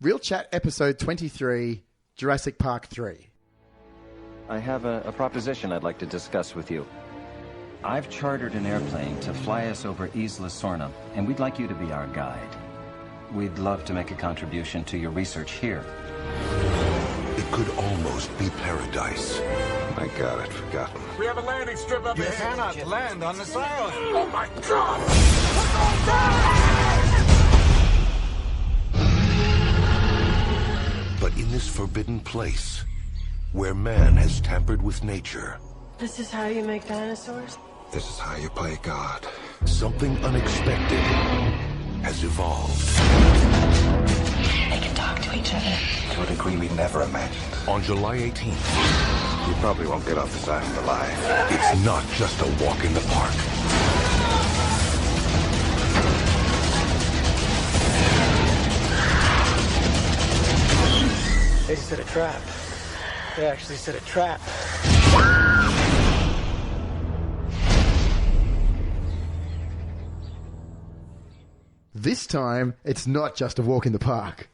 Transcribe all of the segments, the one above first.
Real Chat episode 23, Jurassic Park III. I have a proposition I'd like to discuss with you. I've chartered an airplane to fly us over Isla Sorna, and we'd like you to be our guide. We'd love to make a contribution to your research here. It could almost be paradise. My God, I'd forgotten. We have a landing strip up ahead. You cannot land on this island. Oh my God! But in this forbidden place, where man has tampered with nature... This is how you make dinosaurs? This is how you play God. Something unexpected has evolved. They can talk to each other. To a degree we never imagined. On July 18th, You probably won't get off this island alive. it's not just a walk in the park. They set a trap. They actually set a trap. This time, it's not just a walk in the park.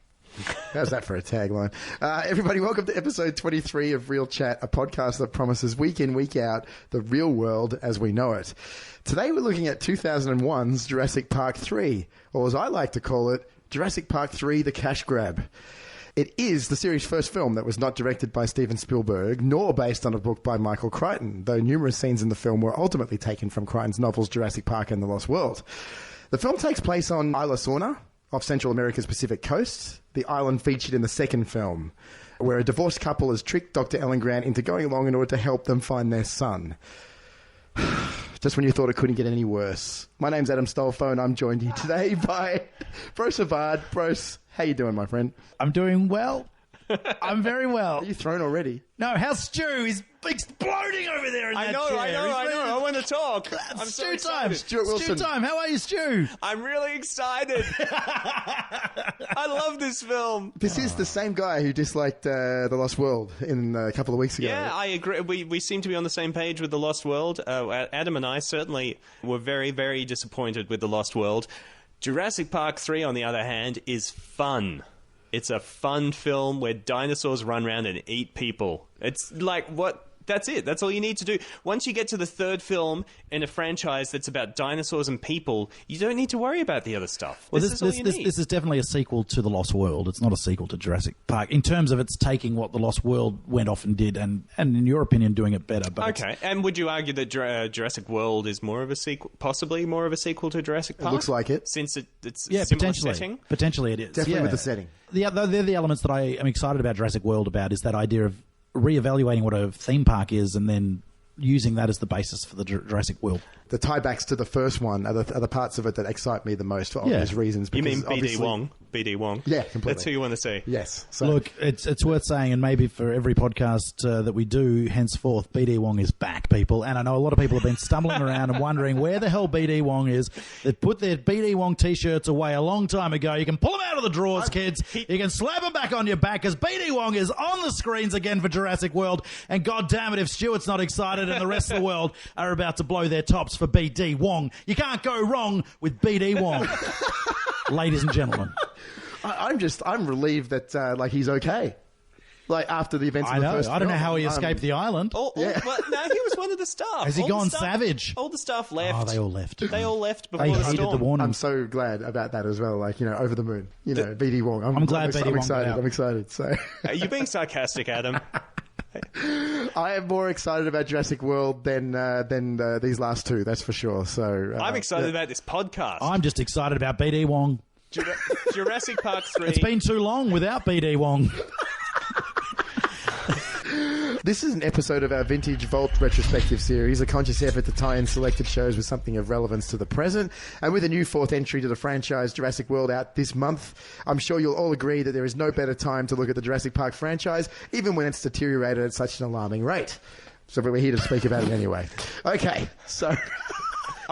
How's that for a tagline? Everybody, welcome to episode 23 of Real Chat, a podcast that promises week in, week out, the real world as we know it. Today we're looking at 2001's Jurassic Park III, or as I like to call it, Jurassic Park III, The Cash Grab. It is the series' first film that was not directed by Steven Spielberg, nor based on a book by Michael Crichton, though numerous scenes in the film were ultimately taken from Crichton's novels Jurassic Park and The Lost World. The film takes place on Isla Sorna, off Central America's Pacific coast, the island featured in the second film, where a divorced couple has tricked Dr. Ellen Grant into going along in order to help them find their son. Just when you thought it couldn't get any worse. My name's Adam Stolfo, and I'm joined here today by Brose Avard. Brose, how you doing, my friend? I'm doing well. I'm very well. Are you thrown already? No, how's Stu? He's exploding over there in that I know. chair. I want to talk. I'm so Stu time. excited. Stuart Wilson. Stu time. How are you, Stu? I'm really excited. I love this film. This is the same guy who disliked The Lost World in a couple of weeks ago. Yeah, I agree. We seem to be on the same page with The Lost World. Adam and I certainly were very, very disappointed with The Lost World. Jurassic Park 3, on the other hand, is fun. It's a fun film where dinosaurs run around and eat people. It's like, what? That's it. That's all you need to do. Once you get to the third film in a franchise that's about dinosaurs and people, you don't need to worry about the other stuff. Well, this is all you need. This is definitely a sequel to The Lost World. It's not a sequel to Jurassic Park. In terms of it's taking what The Lost World went off and did, and in your opinion, doing it better. But Okay, and would you argue that Jurassic World is more of a sequel, possibly more of a sequel to Jurassic Park? It looks like it. Since it's yeah, a similar potentially. setting? Potentially it is. Definitely yeah. with the setting. They're the elements that I am excited about Jurassic World about is that idea of reevaluating what a theme park is and then using that as the basis for the Jurassic World. The tiebacks to the first one are the parts of it that excite me the most for obvious reasons. You mean because BD obviously- Wong? BD Wong? Yeah, completely. That's who you want to see. Yes. So, Look, it's worth saying, and maybe for every podcast that we do henceforth, BD Wong is back, people. And I know a lot of people have been stumbling around and wondering where the hell BD Wong is. They've put their BD Wong T-shirts away a long time ago. You can pull them out of the drawers, kids. You can slap them back on your back because BD Wong is on the screens again for Jurassic World. And God damn it, if Stuart's not excited and the rest of the world are about to blow their tops for BD Wong, you can't go wrong with BD Wong. Ladies and gentlemen. I'm relieved that he's okay. Like after the events I of the know. first I don't know film. how he escaped the island. Well, no, he was one of the staff. Has he All the gone staff- savage? All the staff left. Oh, they all left. They all left before They the hated storm. the warning. I'm so glad about that as well. Like, over the moon. BD Wong. I'm glad BD I'm Wong excited. got out. I'm excited. So Are you being sarcastic, Adam? I am more excited about Jurassic World than these last two. That's for sure. So I'm excited about this podcast. I'm just excited about BD Wong. Jurassic Park 3. It's been too long without BD Wong. This is an episode of our Vintage Vault retrospective series, a conscious effort to tie in selected shows with something of relevance to the present. And with a new fourth entry to the franchise, Jurassic World, out this month, I'm sure you'll all agree that there is no better time to look at the Jurassic Park franchise, even when it's deteriorated at such an alarming rate. So we're here to speak about it anyway. Okay, so...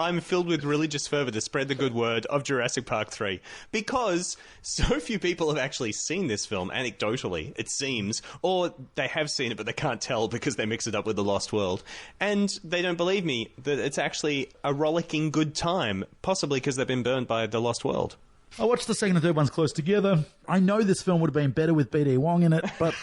I'm filled with religious fervour to spread the good word of Jurassic Park 3 because so few people have actually seen this film, anecdotally, it seems, or they have seen it but they can't tell because they mix it up with The Lost World. And they don't believe me that it's actually a rollicking good time, possibly because they've been burned by The Lost World. I watched the second and third ones close together. I know this film would have been better with B.D. Wong in it, but...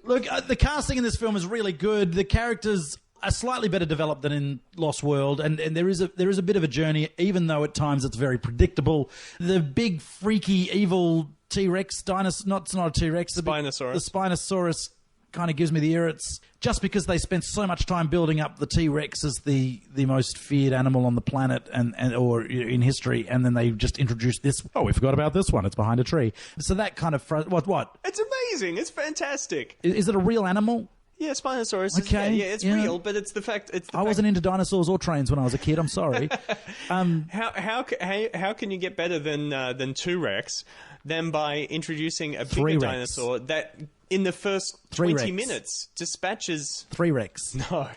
Look, the casting in this film is really good. The characters are slightly better developed than in Lost World, and there is a bit of a journey, even though at times it's very predictable. The big, freaky, evil T-Rex dinosaur... It's not a T-Rex. Spinosaurus. The Spinosaurus kind of gives me the irrits, just because they spent so much time building up the T-Rex as the most feared animal on the planet or in history, and then they just introduced this. Oh, we forgot about this one. It's behind a tree. So that kind of what? It's amazing. It's fantastic. Is it a real animal? Yeah, Spinosaurus. Okay, it's real, but it's the fact. I wasn't into dinosaurs or trains when I was a kid. I'm sorry. How can you get better than T-Rex than by introducing a bigger dinosaur that in the first 20 minutes dispatches 3-Rex? No.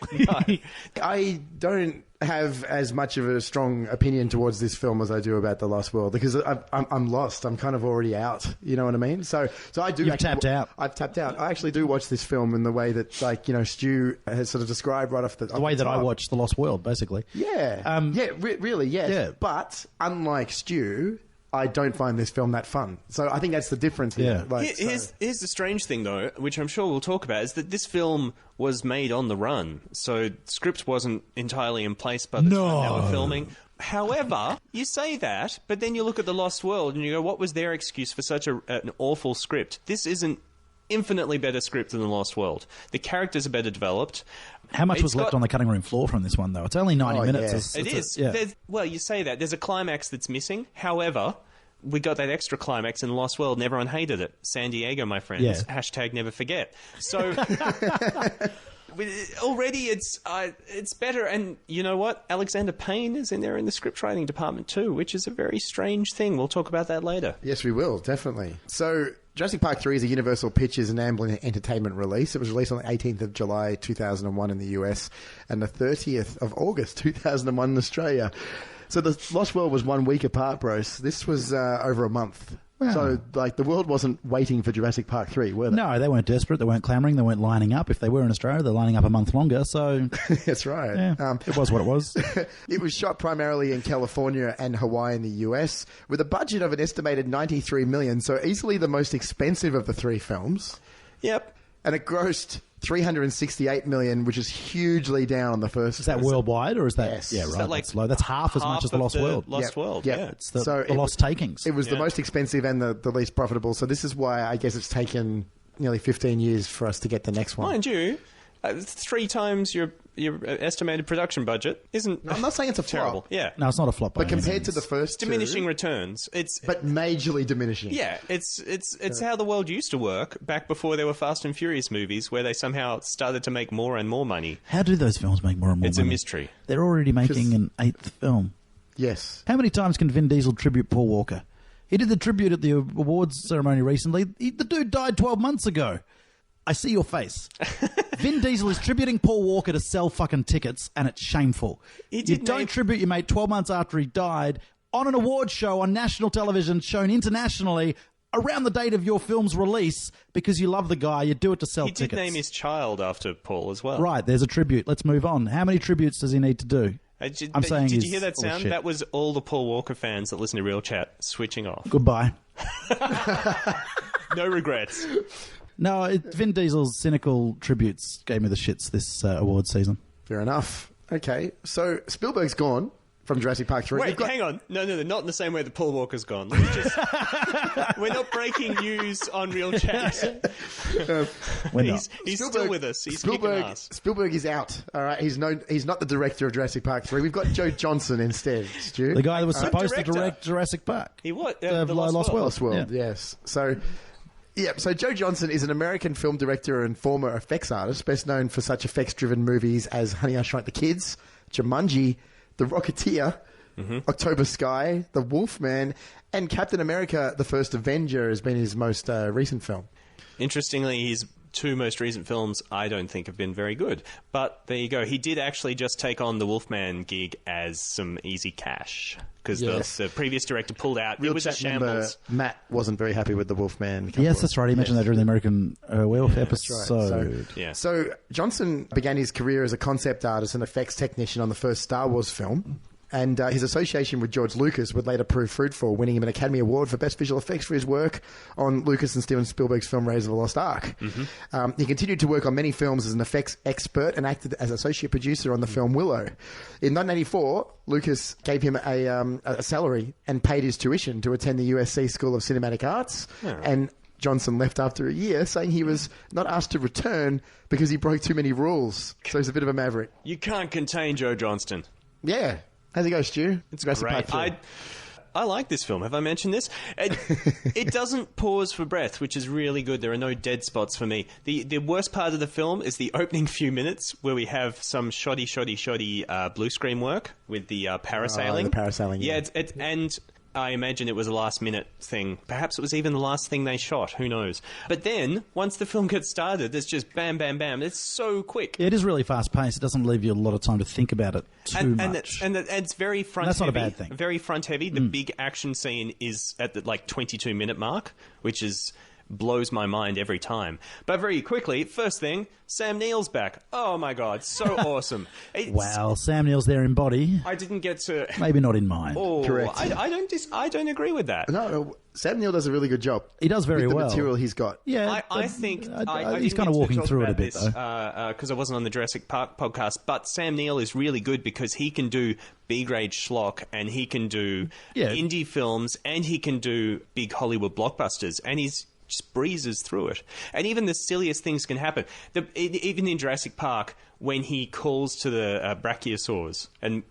I don't have as much of a strong opinion towards this film as I do about The Lost World, because I'm lost. I'm kind of already out. You know what I mean? So I do. You've tapped out. I've tapped out. I actually do watch this film in the way that, like, you know, Stu has sort of described right off the way that I watch The Lost World, basically. Yeah. Really, yes. Yeah. But unlike Stu, I don't find this film that fun. So I think that's the difference here. Yeah. Here's the strange thing, though, which I'm sure we'll talk about, is that this film was made on the run. So the script wasn't entirely in place by the time they were filming. However, you say that, but then you look at The Lost World and you go, what was their excuse for such an awful script? This is an infinitely better script than The Lost World. The characters are better developed. How much was left on the cutting room floor from this one, though? It's only 90 minutes. Yeah. It is. Well, you say that. There's a climax that's missing. However, we got that extra climax in The Lost World and everyone hated it. San Diego, my friends. Yeah. Hashtag never forget. So... already it's better, and you know what? Alexander Payne is in there in the script writing department too, which is a very strange thing. We'll talk about that later. Yes, we will, definitely. So Jurassic Park 3 is a Universal Pictures and Amblin Entertainment release. It was released on the 18th of July 2001 in the US and the 30th of August 2001 in Australia. So the Lost World was 1 week apart, Brose. This was over a month. Wow. So, like, the world wasn't waiting for Jurassic Park 3, were they? No, they weren't desperate. They weren't clamouring. They weren't lining up. If they were in Australia, they're lining up a month longer. So that's right. Yeah, it was what it was. It was shot primarily in California and Hawaii in the US, with a budget of an estimated $93 million, so easily the most expensive of the three films. Yep. And it grossed $368 million, which is hugely down on the first. Is that worldwide, or is that? Yes. Yeah, right. Is that that's low. That's half as much as the Lost World. Lost World. Yep. Yeah. It's the Lost Takings. It was the most expensive and the least profitable. So this is why I guess it's taken nearly 15 years for us to get the next one. Mind you, 3 times your estimated production budget isn't. No, I'm not saying it's a terrible. flop. Yeah. No, it's not a flop. But compared to the first diminishing two, returns. but majorly diminishing. Yeah, it's how the world used to work back before there were Fast and Furious movies, where they somehow started to make more and more money. How do those films make more and more It's money? a mystery. They're already making an 8th film. Yes. How many times can Vin Diesel tribute Paul Walker? He did the tribute at the awards ceremony recently. The dude died 12 months ago. I see your face. Vin Diesel is tributing Paul Walker to sell fucking tickets, and it's shameful. You don't tribute your mate 12 months after he died on an award show on national television, shown internationally around the date of your film's release, because you love the guy. You do it to sell tickets. He did name his child after Paul as well. Right, there's a tribute. Let's move on. How many tributes does he need to do? Did you hear that sound? That was all the Paul Walker fans that listen to Real Chat switching off. Goodbye. No regrets. No, Vin Diesel's cynical tributes gave me the shits this award season. Fair enough. Okay, so Spielberg's gone from Jurassic Park 3. Wait, hang on. No, not in the same way that Paul Walker's gone. We're not breaking news on Real Chat. He's still with us. He's kicking ass. Spielberg is out. All right, he's not the director of Jurassic Park 3. We've got Joe Johnson instead, Stu. The guy that was supposed to direct Jurassic Park. He what? The Lost World. Lost World, yes. So Joe Johnson is an American film director and former effects artist, best known for such effects-driven movies as Honey, I Shrunk the Kids, Jumanji, The Rocketeer, October Sky, The Wolfman, and Captain America, The First Avenger has been his most recent film. Interestingly, his 2 most recent films I don't think have been very good. But there you go. He did actually just take on the Wolfman gig as some easy cash, because the previous director pulled out. Real it was a shambles. Matt wasn't very happy with the Wolfman. Yes, that's right. He mentioned that during the American Werewolf episode. So Johnson began his career as a concept artist and effects technician on the first Star Wars film. And his association with George Lucas would later prove fruitful, winning him an Academy Award for Best Visual Effects for his work on Lucas and Steven Spielberg's film Raiders of the Lost Ark. He continued to work on many films as an effects expert and acted as associate producer on the film Willow. In 1984, Lucas gave him a salary and paid his tuition to attend the USC School of Cinematic Arts. And Johnson left after a year, saying he was not asked to return because he broke too many rules. So he's a bit of a maverick. You can't contain Joe Johnston. Yeah. How's it go, Stu? It's Jurassic great. Park III. I like this film. Have I mentioned this? It doesn't pause for breath, which is really good. There are no dead spots for me. The worst part of the film is the opening few minutes where we have some shoddy blue screen work with the parasailing. The parasailing, yeah. And I imagine it was a last-minute thing. Perhaps it was even the last thing they shot. Who knows? But then, once the film gets started, it's just bam, bam, bam. It's so quick. It is really fast-paced. It doesn't leave you a lot of time to think about it too much. And it's very front-heavy. That's not a bad thing. Very front-heavy. The big action scene is at the 22-minute mark, which blows my mind every time. But very quickly, first thing, Sam Neill's back. Oh my God, so awesome. Wow, Sam Neill's there in body. I didn't get to... Maybe not in mind. Oh, Correct. I don't agree with that. No, Sam Neill does a really good job. He does very with the well. material he's got. Yeah, I think he's kind of walking through it a bit, though. Because I wasn't on the Jurassic Park podcast. But Sam Neill is really good because he can do B-grade schlock, and he can do indie films, and he can do big Hollywood blockbusters, and he's just breezes through it. And even the silliest things can happen. Even in Jurassic Park, when he calls to the brachiosaurs and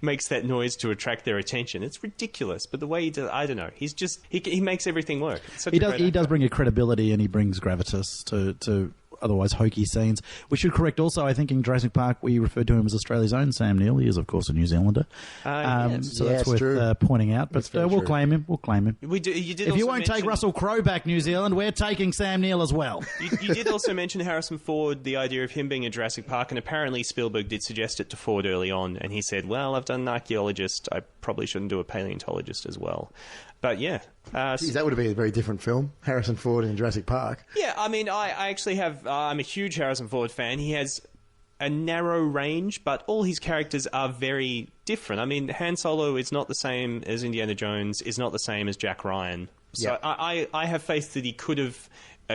makes that noise to attract their attention, it's ridiculous. But the way he does, I don't know. He makes everything work. He does bring a credibility, and he brings gravitas to otherwise hokey scenes. We should correct also, I think in Jurassic Park we referred to him as Australia's own Sam Neill. He is, of course, a New Zealander. So that's worth pointing out. But we'll claim him. We'll claim him. If you won't take Russell Crowe back, New Zealand, we're taking Sam Neill as well. You did also mention Harrison Ford, the idea of him being in Jurassic Park, and apparently Spielberg did suggest it to Ford early on, and he said, well, I've done an archaeologist, I probably shouldn't do a paleontologist as well. But yeah. Geez, that would have been a very different film. Harrison Ford in Jurassic Park. Yeah, I mean, I actually have... I'm a huge Harrison Ford fan. He has a narrow range, but all his characters are very different. I mean, Han Solo is not the same as Indiana Jones, is not the same as Jack Ryan. So I have faith that he could have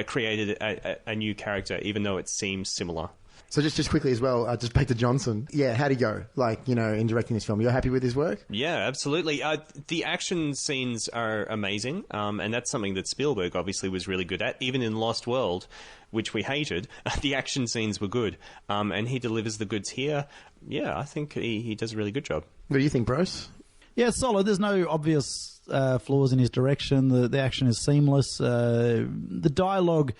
created a new character, even though it seems similar. So just quickly as well, just back to Johnson. Yeah, how'd he go? In directing this film, you're happy with his work? Yeah, absolutely. The action scenes are amazing, and that's something that Spielberg obviously was really good at. Even in Lost World, which we hated, the action scenes were good, and he delivers the goods here. Yeah, I think he does a really good job. What do you think, Brose? Yeah, solid. There's no obvious flaws in his direction. The action is seamless. The dialogue...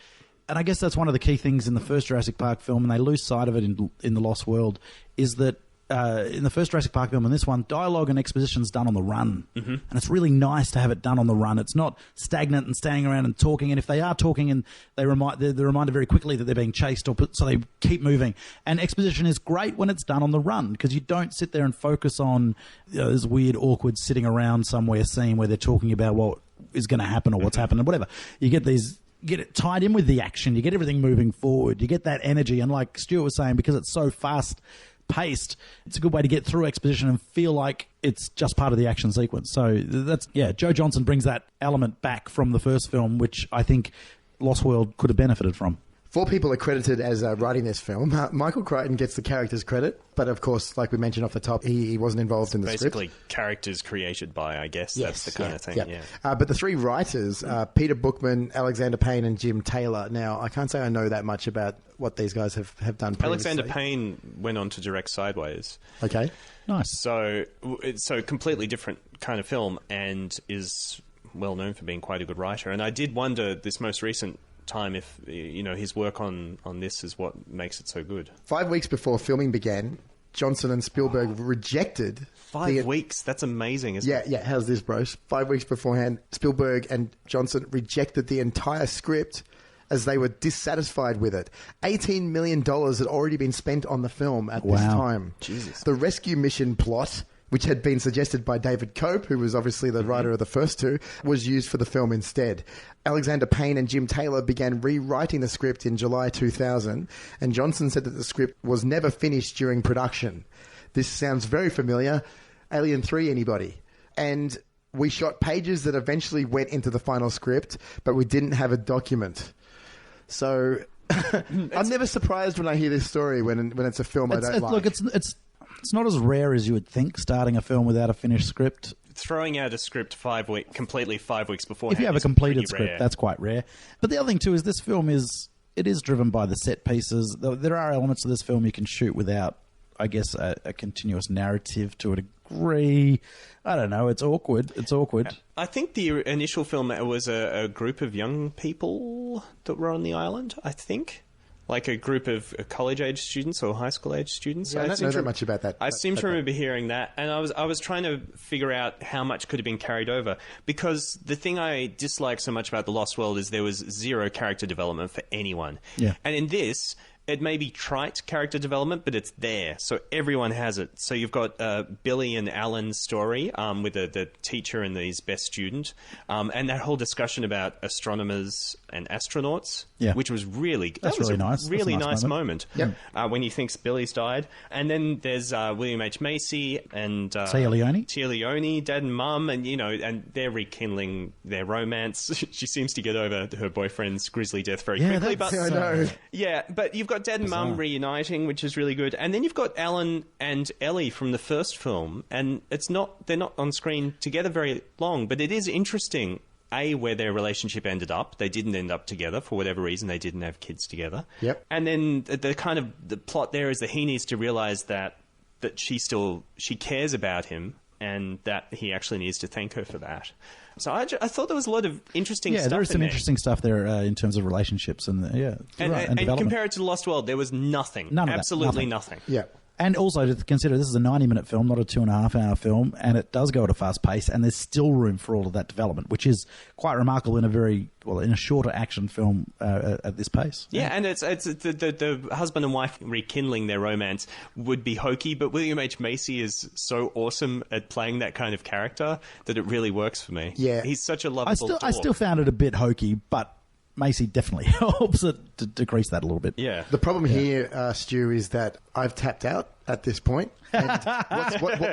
And I guess that's one of the key things in the first Jurassic Park film, and they lose sight of it in The Lost World, is that in the first Jurassic Park film and this one, dialogue and exposition's done on the run. Mm-hmm. And it's really nice to have it done on the run. It's not stagnant and standing around and talking. And if they are talking, and they're reminded very quickly that they're being chased, so they keep moving. And exposition is great when it's done on the run, because you don't sit there and focus on this weird, awkward sitting around somewhere scene where they're talking about what is going to happen or what's happened or whatever. You get it tied in with the action. You get everything moving forward. You get that energy. And like Stuart was saying, because it's so fast-paced, it's a good way to get through exposition and feel like it's just part of the action sequence. So Joe Johnston brings that element back from the first film, which I think Lost World could have benefited from. 4 people are credited as writing this film. Michael Crichton gets the character's credit, but of course, like we mentioned off the top, he wasn't involved in the script. Basically, characters created by, I guess. Yes, that's the kind of thing, yeah. But the 3 writers, Peter Bookman, Alexander Payne, and Jim Taylor. Now, I can't say I know that much about what these guys have done previously. Alexander Payne went on to direct Sideways. Okay. Nice. So completely different kind of film, and is well known for being quite a good writer. And I did wonder this most recent time if his work on this is what makes it so good. 5 weeks before filming began, Johnson and Spielberg rejected 5 weeks. That's amazing, isn't it? Yeah. How's this, bros? 5 weeks beforehand, Spielberg and Johnson rejected the entire script as they were dissatisfied with it. $18 million had already been spent on the film at this time. Jesus. The rescue mission plot, which had been suggested by David Cope, who was obviously the writer of the first 2, was used for the film instead. Alexander Payne and Jim Taylor began rewriting the script in July 2000, and Johnson said that the script was never finished during production. This sounds very familiar. Alien 3 anybody? And we shot pages that eventually went into the final script, but we didn't have a document. So I'm never surprised when I hear this story when it's a film I don't like. Look, it's not as rare as you would think, starting a film without a finished script. Throwing out a script 5 weeks beforehand. If you have a completed script, that's quite rare. But the other thing too is this film is driven by the set pieces. There are elements of this film you can shoot without, I guess, a continuous narrative to a degree. I don't know. It's awkward. I think the initial film was a group of young people that were on the island, I think. Like a group of college-age students or high school-age students. Yeah, I don't know that much about that. I seem to remember hearing that, and I was trying to figure out how much could have been carried over, because the thing I dislike so much about The Lost World is there was zero character development for anyone. Yeah. And in this, it may be trite character development, but it's there, so everyone has it. So you've got Billy and Alan's story with the teacher and his best student, and that whole discussion about astronomers and astronauts, which was really nice. Really nice moment. Yep. When he thinks Billy's died, and then there's William H. Macy and Tia Leone, Dad and Mum, and and they're rekindling their romance. She seems to get over her boyfriend's grisly death very quickly. But I know. Yeah, but you've got Dad and Mum reuniting, which is really good, and then you've got Alan and Ellie from the first film, and they're not on screen together very long, but it is interesting. Where their relationship ended up. They didn't end up together for whatever reason. They didn't have kids together. Yep. And then the plot there is that he needs to realize that she cares about him, and that he actually needs to thank her for that. So I thought there was a lot of interesting stuff. Yeah, there is some interesting stuff there in terms of relationships and and compare it to The Lost World, there was nothing. Absolutely nothing. Yeah. And also to consider, this is a 90-minute film, not a 2.5-hour film, and it does go at a fast pace, and there's still room for all of that development, which is quite remarkable in a shorter action film at this pace. Yeah, and it's the husband and wife rekindling their romance would be hokey, but William H. Macy is so awesome at playing that kind of character that it really works for me. Yeah. He's such a lovable dog. I still found it a bit hokey, but Macy definitely helps it to decrease that a little bit. Yeah. The problem here, Stu, is that I've tapped out at this point. And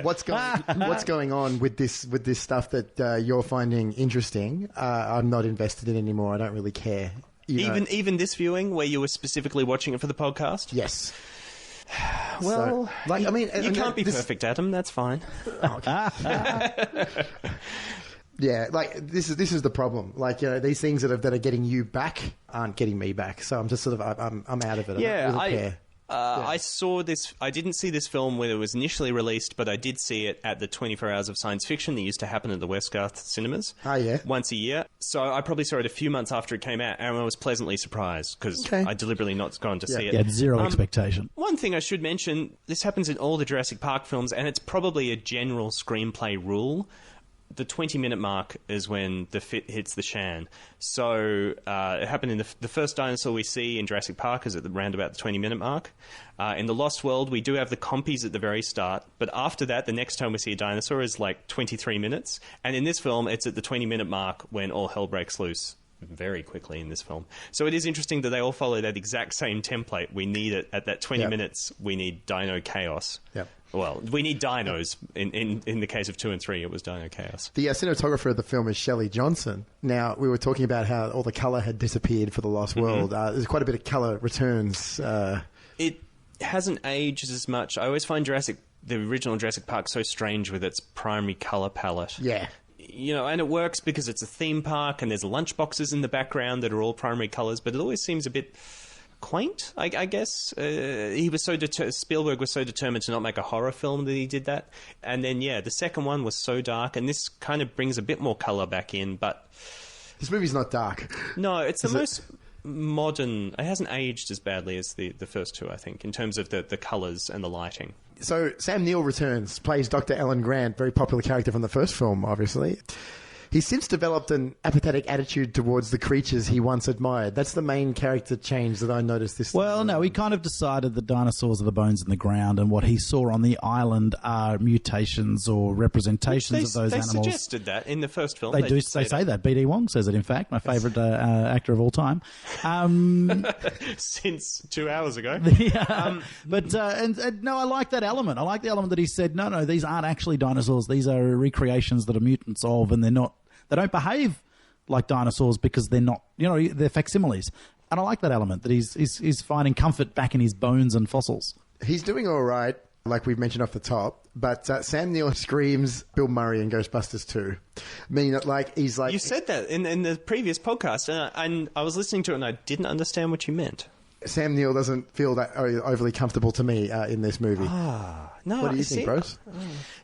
what's going on with this stuff that you're finding interesting? I'm not invested in anymore. I don't really care. Even this viewing, where you were specifically watching it for the podcast? Yes. Well, so, you can't be perfect, Adam. That's fine. Yeah, this is the problem. These things that are getting you back aren't getting me back. So I'm just sort of I'm out of it. Yeah, I don't really care. I saw this. I didn't see this film when it was initially released, but I did see it at the 24 Hours of Science Fiction that used to happen at the Westgarth cinemas. Oh, yeah. Once a year. So I probably saw it a few months after it came out, and I was pleasantly surprised because I deliberately not gone to see it. Yeah, zero expectation. One thing I should mention: this happens in all the Jurassic Park films, and it's probably a general screenplay rule. The 20-minute mark is when the fit hits the shan. So it happened in the first dinosaur we see in Jurassic Park is at around about the 20-minute mark. In The Lost World, we do have the compies at the very start. But after that, the next time we see a dinosaur is 23 minutes. And in this film, it's at the 20-minute mark when all hell breaks loose very quickly in this film. So it is interesting that they all follow that exact same template. We need it at that 20 minutes. We need dino chaos. Yep. Well, we need dinos. In the case of 2 and 3, it was Dino Chaos. The cinematographer of the film is Shelley Johnson. Now, we were talking about how all the colour had disappeared for The Lost World. There's quite a bit of colour returns. It hasn't aged as much. I always find the original Jurassic Park so strange with its primary colour palette. Yeah. And it works because it's a theme park and there's lunchboxes in the background that are all primary colours, but it always seems a bit quaint, I guess. Spielberg was so determined to not make a horror film that he did that. And then, the second one was so dark, and this kind of brings a bit more colour back in, but... This movie's not dark. No, it's the most modern... It hasn't aged as badly as the first two, I think, in terms of the colours and the lighting. So, Sam Neill returns, plays Dr. Alan Grant, very popular character from the first film, obviously. He's since developed an apathetic attitude towards the creatures he once admired. That's the main character change that I noticed this Well, time. no, he kind of decided that dinosaurs are the bones in the ground, and what he saw on the island are mutations or representations of those animals. They suggested that in the first film. They say that. B.D. Wong says it, in fact, my favourite actor of all time. Since 2 hours ago. But no, I like that element. I like the element that he said, no, these aren't actually dinosaurs. These are recreations that are mutants of, and they don't behave like dinosaurs because they're not, they're facsimiles. And I like that element, that he's finding comfort back in his bones and fossils. He's doing all right, like we've mentioned off the top, but Sam Neill screams Bill Murray in Ghostbusters 2. I mean, he's like... You said that in the previous podcast, and I was listening to it and I didn't understand what you meant. Sam Neill doesn't feel that overly comfortable to me in this movie. No, what do you think, Brose?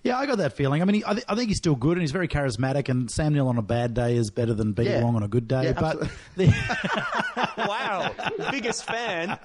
Yeah, I got that feeling. I mean, I think he's still good and he's very charismatic, and Sam Neill on a bad day is better than B.D. Wong on a good day. Yeah, but wow, biggest fan.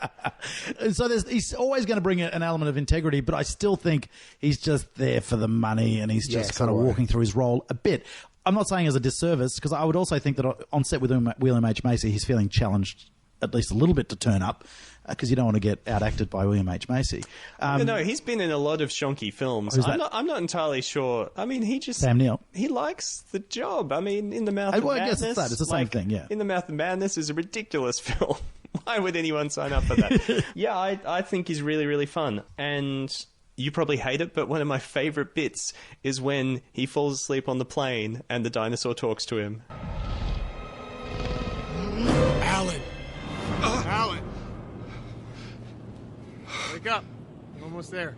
So he's always going to bring an element of integrity, but I still think he's just there for the money, and he's just kind of walking through his role a bit. I'm not saying as a disservice, because I would also think that on set with William H. Macy, he's feeling challenged at least a little bit to turn up, because you don't want to get outacted by William H. Macy. No, he's been in a lot of shonky films. I'm not entirely sure. I mean, Sam Neill. He likes the job. I mean, In the Mouth of Madness... I guess it's that. It's the same thing, yeah. In the Mouth of Madness is a ridiculous film. Why would anyone sign up for that? Yeah, I think he's really, really fun. And... you probably hate it, but one of my favourite bits is when he falls asleep on the plane and the dinosaur talks to him. Alan! Alan! Wake up. I'm almost there.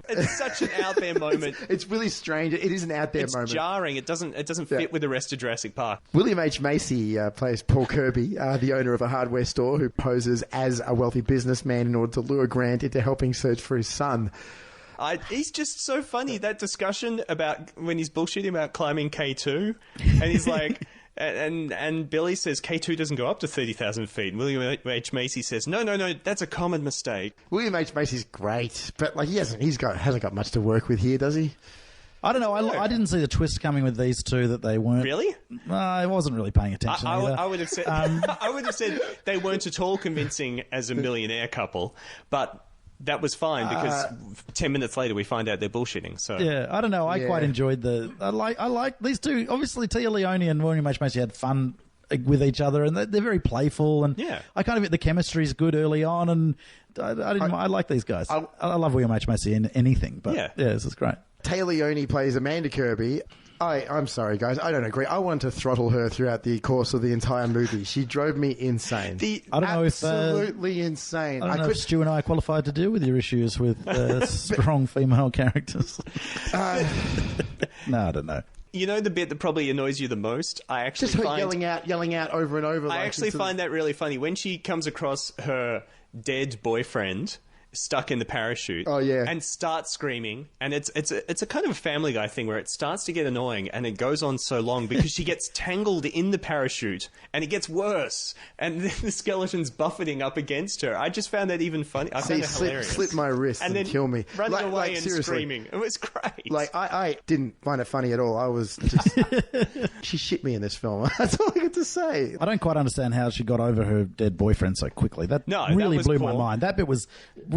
It's such an out there moment. It's really strange. It is an out there moment. It's jarring. It doesn't fit with the rest of Jurassic Park. William H. Macy plays Paul Kirby, the owner of a hardware store who poses as a wealthy businessman in order to lure Grant into helping search for his son. He's just so funny. That discussion about when he's bullshitting about climbing K2, and he's like... And Billy says K2 doesn't go up to 30,000 feet. And William H. Macy says, no, that's a common mistake. William H. Macy's great, but he hasn't got much to work with here, does he? I don't know. I didn't see the twist coming with these two that they weren't. Really? I wasn't really paying attention. I would have said. I would have said they weren't at all convincing as a millionaire couple, but. That was fine because 10 minutes later we find out they're bullshitting. So yeah, I don't know. I quite enjoyed I like these two. Obviously, Tia Leone and William H. Macy had fun with each other, and they're very playful. And I kind of get the chemistry's good early on, and I like these guys. I love William H. Macy in anything, but yeah, this is great. Tia Leone plays Amanda Kirby. I'm sorry, guys. I don't agree. I wanted to throttle her throughout the course of the entire movie. She drove me insane. I don't know if absolutely insane. I don't know if Stu and I are qualified to deal with your issues with strong female characters. No, I don't know. You know the bit that probably annoys you the most? I actually just her yelling out over and over. I actually find that really funny when she comes across her dead boyfriend stuck in the parachute. Oh yeah, and starts screaming, and it's a kind of a Family Guy thing where it starts to get annoying, and it goes on so long because she gets tangled in the parachute, and it gets worse, and the skeleton's buffeting up against her. I just found that even funny. I found it hilarious. Slip my wrist and then kill me, running away and screaming. It was great. I didn't find it funny at all. I was just she shit me in this film. That's all I get to say. I don't quite understand how she got over her dead boyfriend so quickly. That really blew my mind. That bit was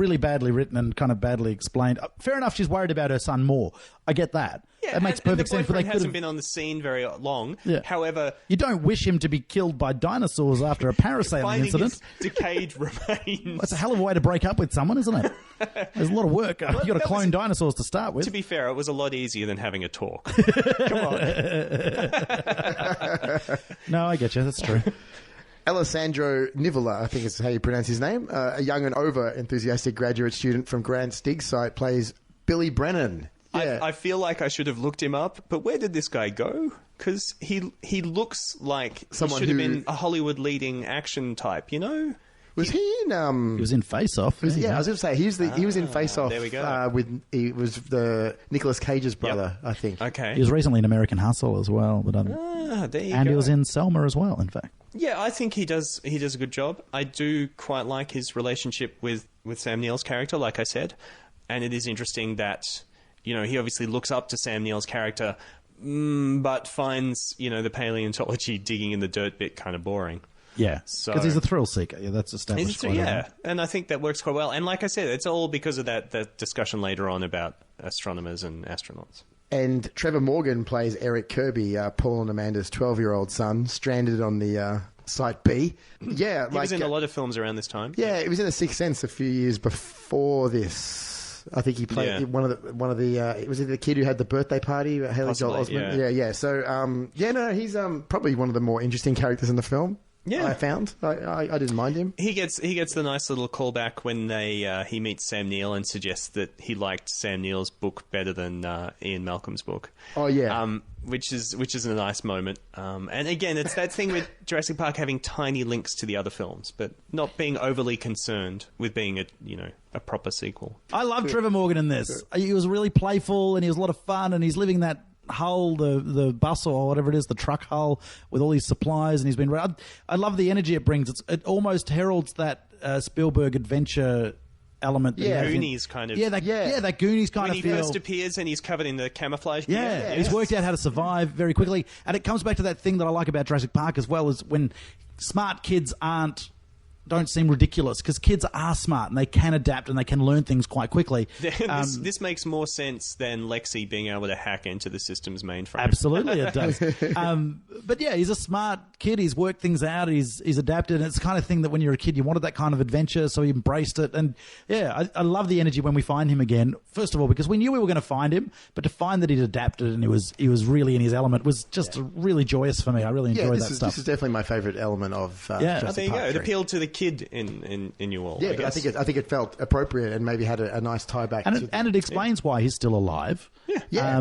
really badly written and kind of badly explained. Fair enough, she's worried about her son more. I get that. Yeah, that makes perfect sense. But the boyfriend hasn't been on the scene very long. Yeah. However, you don't wish him to be killed by dinosaurs after a parasailing incident. His decayed remains. That's a hell of a way to break up with someone, isn't it? There's a lot of work. You've got to clone dinosaurs to start with. To be fair, it was a lot easier than having a talk. Come on. No, I get you. That's true. Alessandro Nivola, I think is how you pronounce his name, a young and over-enthusiastic graduate student from Grant Stig's site, plays Billy Brennan. Yeah. I feel like I should have looked him up, but where did this guy go? Because he looks like someone should have been a Hollywood leading action type, you know? Was he in? He was in Face Off. Yeah, I was going to say he was in Face Off. There we go. He was the Nicolas Cage's brother, I think. Okay. He was recently in American Hustle as well, but there you and go. he was in Selma as well. In fact. Yeah, I think he does a good job. I do quite like his relationship with Sam Neill's character, like I said, and it is interesting that he obviously looks up to Sam Neill's character but finds, the paleontology digging in the dirt bit kind of boring. Yeah, because he's a thrill seeker. Yeah, that's established. Yeah, and I think that works quite well. And like I said, it's all because of that discussion later on about astronomers and astronauts. And Trevor Morgan plays Eric Kirby, Paul and Amanda's 12-year-old son, stranded on the Site B. Yeah, he was in a lot of films around this time. Yeah, he was in The Sixth Sense a few years before this. I think he played one of the. It was the kid who had the birthday party. Haley Joel Osment. Yeah. So he's probably one of the more interesting characters in the film. Yeah, I found. I didn't mind him. He gets the nice little callback when he meets Sam Neill and suggests that he liked Sam Neill's book better than Ian Malcolm's book. Oh yeah, which is a nice moment. And again, it's that thing with Jurassic Park having tiny links to the other films, but not being overly concerned with being a proper sequel. I love Trevor Morgan in this. He was really playful and he was a lot of fun, and he's living that hull, the bus or whatever it is, the truck hull with all these supplies, and he's been. I love the energy it brings. It almost heralds that Spielberg adventure element. Yeah, Goonies kind of. That Goonies kind of feel. When he first appears and he's covered in the camouflage. Yeah, he's worked out how to survive very quickly, and it comes back to that thing that I like about Jurassic Park as well, is when smart kids don't seem ridiculous, because kids are smart and they can adapt and they can learn things quite quickly. This makes more sense than Lexi being able to hack into the system's mainframe. Absolutely, it does. But yeah, he's a smart kid. He's worked things out. He's adapted. And it's the kind of thing that when you're a kid, you wanted that kind of adventure, so he embraced it. And yeah, I love the energy when we find him again. First of all, because we knew we were going to find him, but to find that he'd adapted and he was really in his element was just really joyous for me. I really enjoyed that stuff. This is definitely my favourite element of Jurassic there you Park go. 3. It appealed to the kid in you all. Yeah, but I think it felt appropriate and maybe had a nice tie back. And it explains why he's still alive. Yeah.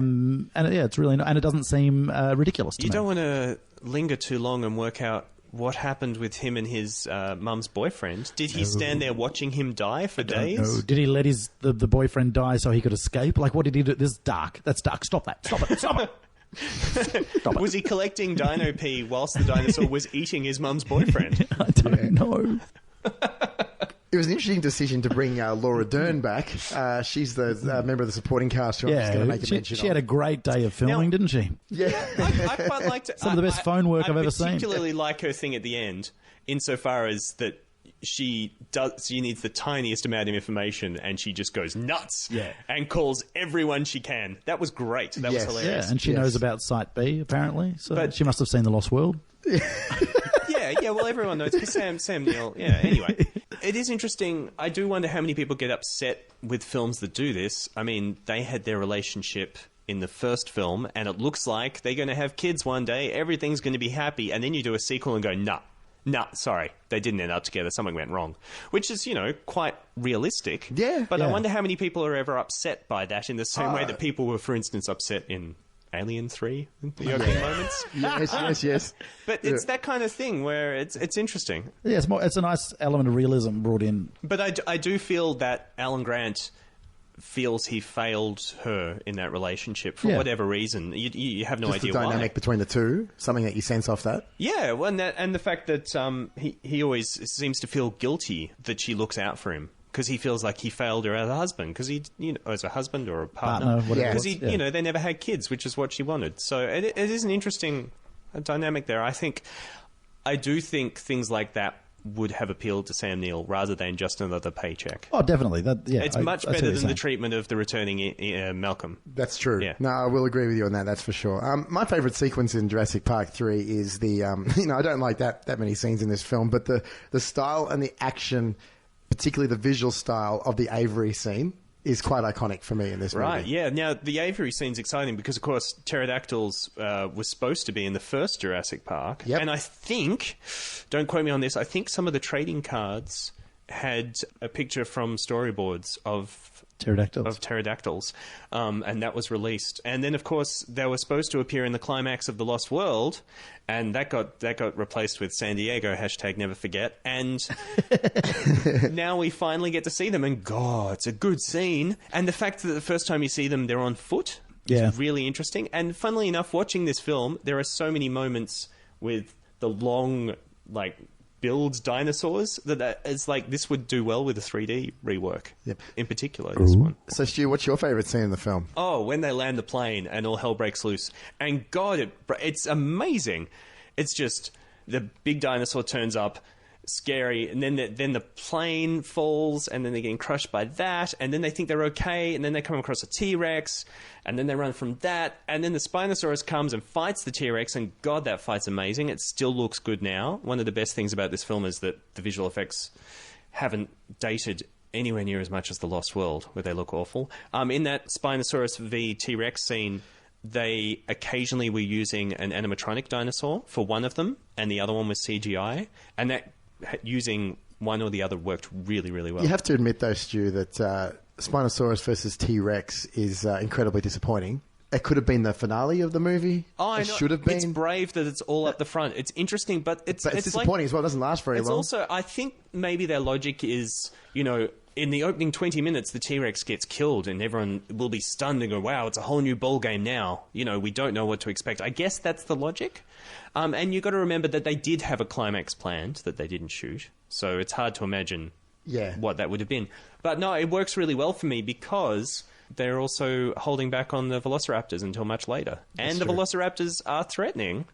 It's really, and it doesn't seem ridiculous to me. You don't want to linger too long and work out what happened with him and his mum's boyfriend. Did he stand there watching him die for days? No. Did he let the boyfriend die so he could escape? Like, what did he do? This is dark. That's dark. Stop that. Stop it. Stop it. Was he collecting dino pee whilst the dinosaur was eating his mum's boyfriend? I don't know. It was an interesting decision to bring Laura Dern back. She's the member of the supporting cast who I'm just going to make a mention She had a great day of filming, didn't she? Yeah. I quite liked it. Some of the best phone work I've ever seen. I particularly like her thing at the end, insofar as that she needs the tiniest amount of information and she just goes nuts and calls everyone she can. That was great. That was hilarious. Yeah, and she knows about Site B, apparently. So but she must have seen The Lost World. Well, everyone knows. Sam Neill. Yeah, anyway. It is interesting. I do wonder how many people get upset with films that do this. I mean, they had their relationship in the first film, and it looks like they're going to have kids one day. Everything's going to be happy. And then you do a sequel and go, nah, sorry. They didn't end up together. Something went wrong. Which is, quite realistic. Yeah. But I wonder how many people are ever upset by that in the same way that people were, for instance, upset in Alien 3, the opening moments. Yes. But it's that kind of thing where it's interesting. Yeah, it's a nice element of realism brought in. But I do feel that Alan Grant feels he failed her in that relationship for whatever reason. You have no idea why. The dynamic between the two, something that you sense off that. Yeah, well, and the fact that he always seems to feel guilty that she looks out for him. Because he feels like he failed her as a husband, because he, as a husband or a partner, because they never had kids, which is what she wanted. So it is an interesting dynamic there. I do think things like that would have appealed to Sam Neill rather than just another paycheck. Oh, definitely. It's much better than the treatment of the returning Malcolm. That's true. Yeah. No, I will agree with you on that. That's for sure. My favourite sequence in Jurassic Park 3 is the. I don't like that many scenes in this film, but the style and the action, particularly the visual style of the Avery scene, is quite iconic for me in this movie. Right, yeah. Now, the Avery scene's exciting because, of course, pterodactyls was supposed to be in the first Jurassic Park. Yep. And I think, don't quote me on this, I think some of the trading cards had a picture from storyboards of pterodactyls, and that was released. And then, of course, they were supposed to appear in the climax of The Lost World, and that got replaced with San Diego, #NeverForget. And now we finally get to see them, and God, it's a good scene. And the fact that the first time you see them, they're on foot is really interesting. And funnily enough, watching this film, there are so many moments with the long, builds dinosaurs. It's like this would do well with a 3D rework. Yep. In particular, this one. So, Stu, what's your favourite scene in the film? Oh, when they land the plane and all hell breaks loose. And God, it's amazing. It's just the big dinosaur turns up, scary, and then the plane falls, and then they're getting crushed by that, and then they think they're okay, and then they come across a T-Rex, and then they run from that, and then the Spinosaurus comes and fights the T-Rex, and God, that fight's amazing. It still looks good now. One of the best things about this film is that the visual effects haven't dated anywhere near as much as The Lost World, where they look awful. In that Spinosaurus v T-Rex scene, they occasionally were using an animatronic dinosaur for one of them, and the other one was CGI, and that using one or the other worked really, really well. You have to admit, though, Stu, that Spinosaurus versus T-Rex is incredibly disappointing. It could have been the finale of the movie. Oh, I know. It should have been. It's brave that it's all up the front. It's interesting, but it's disappointing as well. It doesn't last very long. Also, I think maybe their logic is, in the opening 20 minutes, the T-Rex gets killed and everyone will be stunned and go, wow, it's a whole new ball game now. We don't know what to expect. I guess that's the logic. And you've got to remember that they did have a climax planned that they didn't shoot. So it's hard to imagine what that would have been. But no, it works really well for me because they're also holding back on the Velociraptors until much later. And the Velociraptors are threatening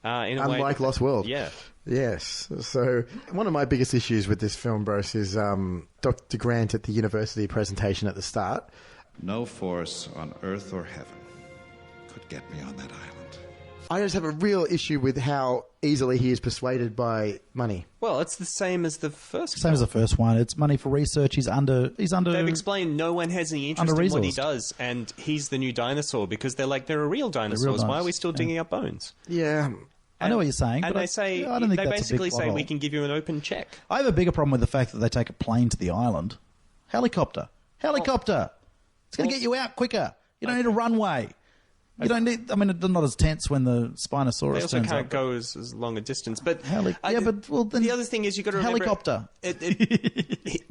in a way. Unlike Lost World. Yeah. Yes. So one of my biggest issues with this film, Brose, is Dr. Grant at the university presentation at the start. No force on earth or heaven could get me on that island. I just have a real issue with how easily he is persuaded by money. Well, it's the same as the first one. Same as the first one. It's money for research. He's under. They've explained no one has any interest in what he does, and he's the new dinosaur because they're real dinosaurs. Why are we still digging up bones? Yeah. I know what you're saying. And but they say I don't think they that's basically a big say plot we hole. can give you an open check. I have a bigger problem with the fact that they take a plane to the island. Helicopter. It's going to get you out quicker. You don't need a runway. You don't need. I mean, it's not as tense when the Spinosaurus They also turns can't up. go as long a distance. But then the other thing is you've got to remember helicopter.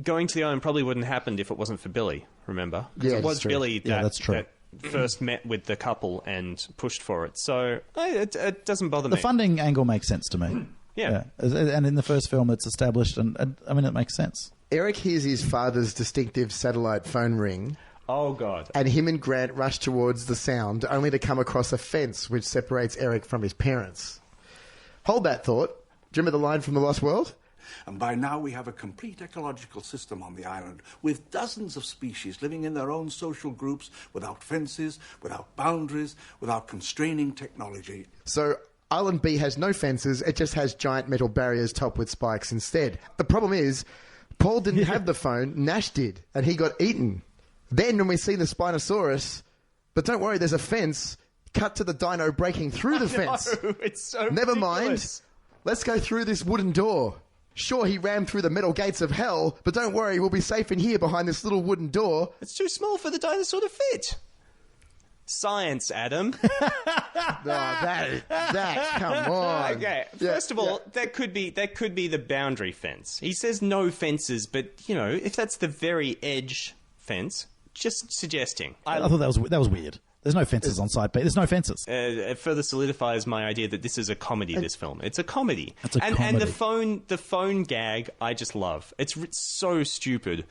Going to the island probably wouldn't have happened if it wasn't for Billy. Remember, 'cause Yeah, it was that's true. Billy that's true. that first met with the couple and pushed for it. So it doesn't bother me. The funding angle makes sense to me. Yeah. And in the first film, it's established, and I mean, it makes sense. Eric hears his father's distinctive satellite phone ring. Oh, God. And him and Grant rush towards the sound, only to come across a fence which separates Eric from his parents. Hold that thought. Do you remember the line from The Lost World? And by now we have a complete ecological system on the island, with dozens of species living in their own social groups, without fences, without boundaries, without constraining technology. So Island B has no fences, it just has giant metal barriers topped with spikes instead. The problem is, Paul didn't have the phone, Nash did, and he got eaten. Then when we see the Spinosaurus, but don't worry, there's a fence, cut to the dino breaking through the fence. It's so Never ridiculous. mind, let's go through this wooden door. Sure, he rammed through the metal gates of hell, but don't worry, we'll be safe in here behind this little wooden door. It's too small for the dinosaur to fit. Science, Adam. That, come on. Okay, first of all, that could be the boundary fence. He says no fences, but, if that's the very edge fence, just suggesting. I thought that was weird. There's no fences on site B. There's no fences. It further solidifies my idea that this is a comedy, this film. It's a comedy. comedy. And the phone gag, I just love. It's so stupid.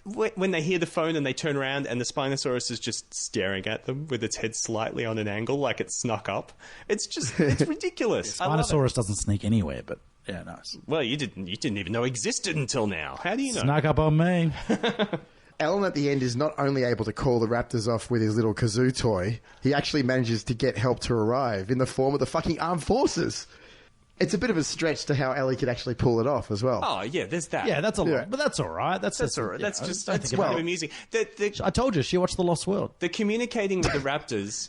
When they hear the phone and they turn around and the Spinosaurus is just staring at them with its head slightly on an angle like it's snuck up. It's ridiculous. Spinosaurus doesn't sneak anywhere, but yeah, nice. Well, you didn't even know existed until now. How do you know? Snuck up on me. Alan at the end is not only able to call the raptors off with his little kazoo toy, he actually manages to get help to arrive in the form of the fucking armed forces. It's a bit of a stretch to how Ellie could actually pull it off as well. Oh, yeah, there's that. Yeah, that's a lot, but that's all right. That's all right. That's just that's kind of amusing. I told you, she watched The Lost World. The communicating with the raptors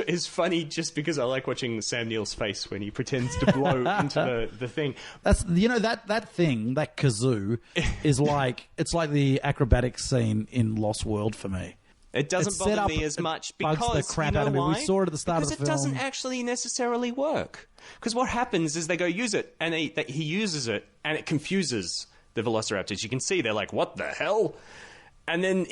is funny just because I like watching Sam Neill's face when he pretends to blow into the thing. That's that thing, that kazoo, is it's like the acrobatic scene in Lost World for me. It doesn't bother me as much because bugs the crap out of me. why? We saw it at the start of the film. Because it doesn't actually necessarily work. Because what happens is they go use it, and he uses it, and it confuses the Velociraptors. You can see they're like, "What the hell?" And then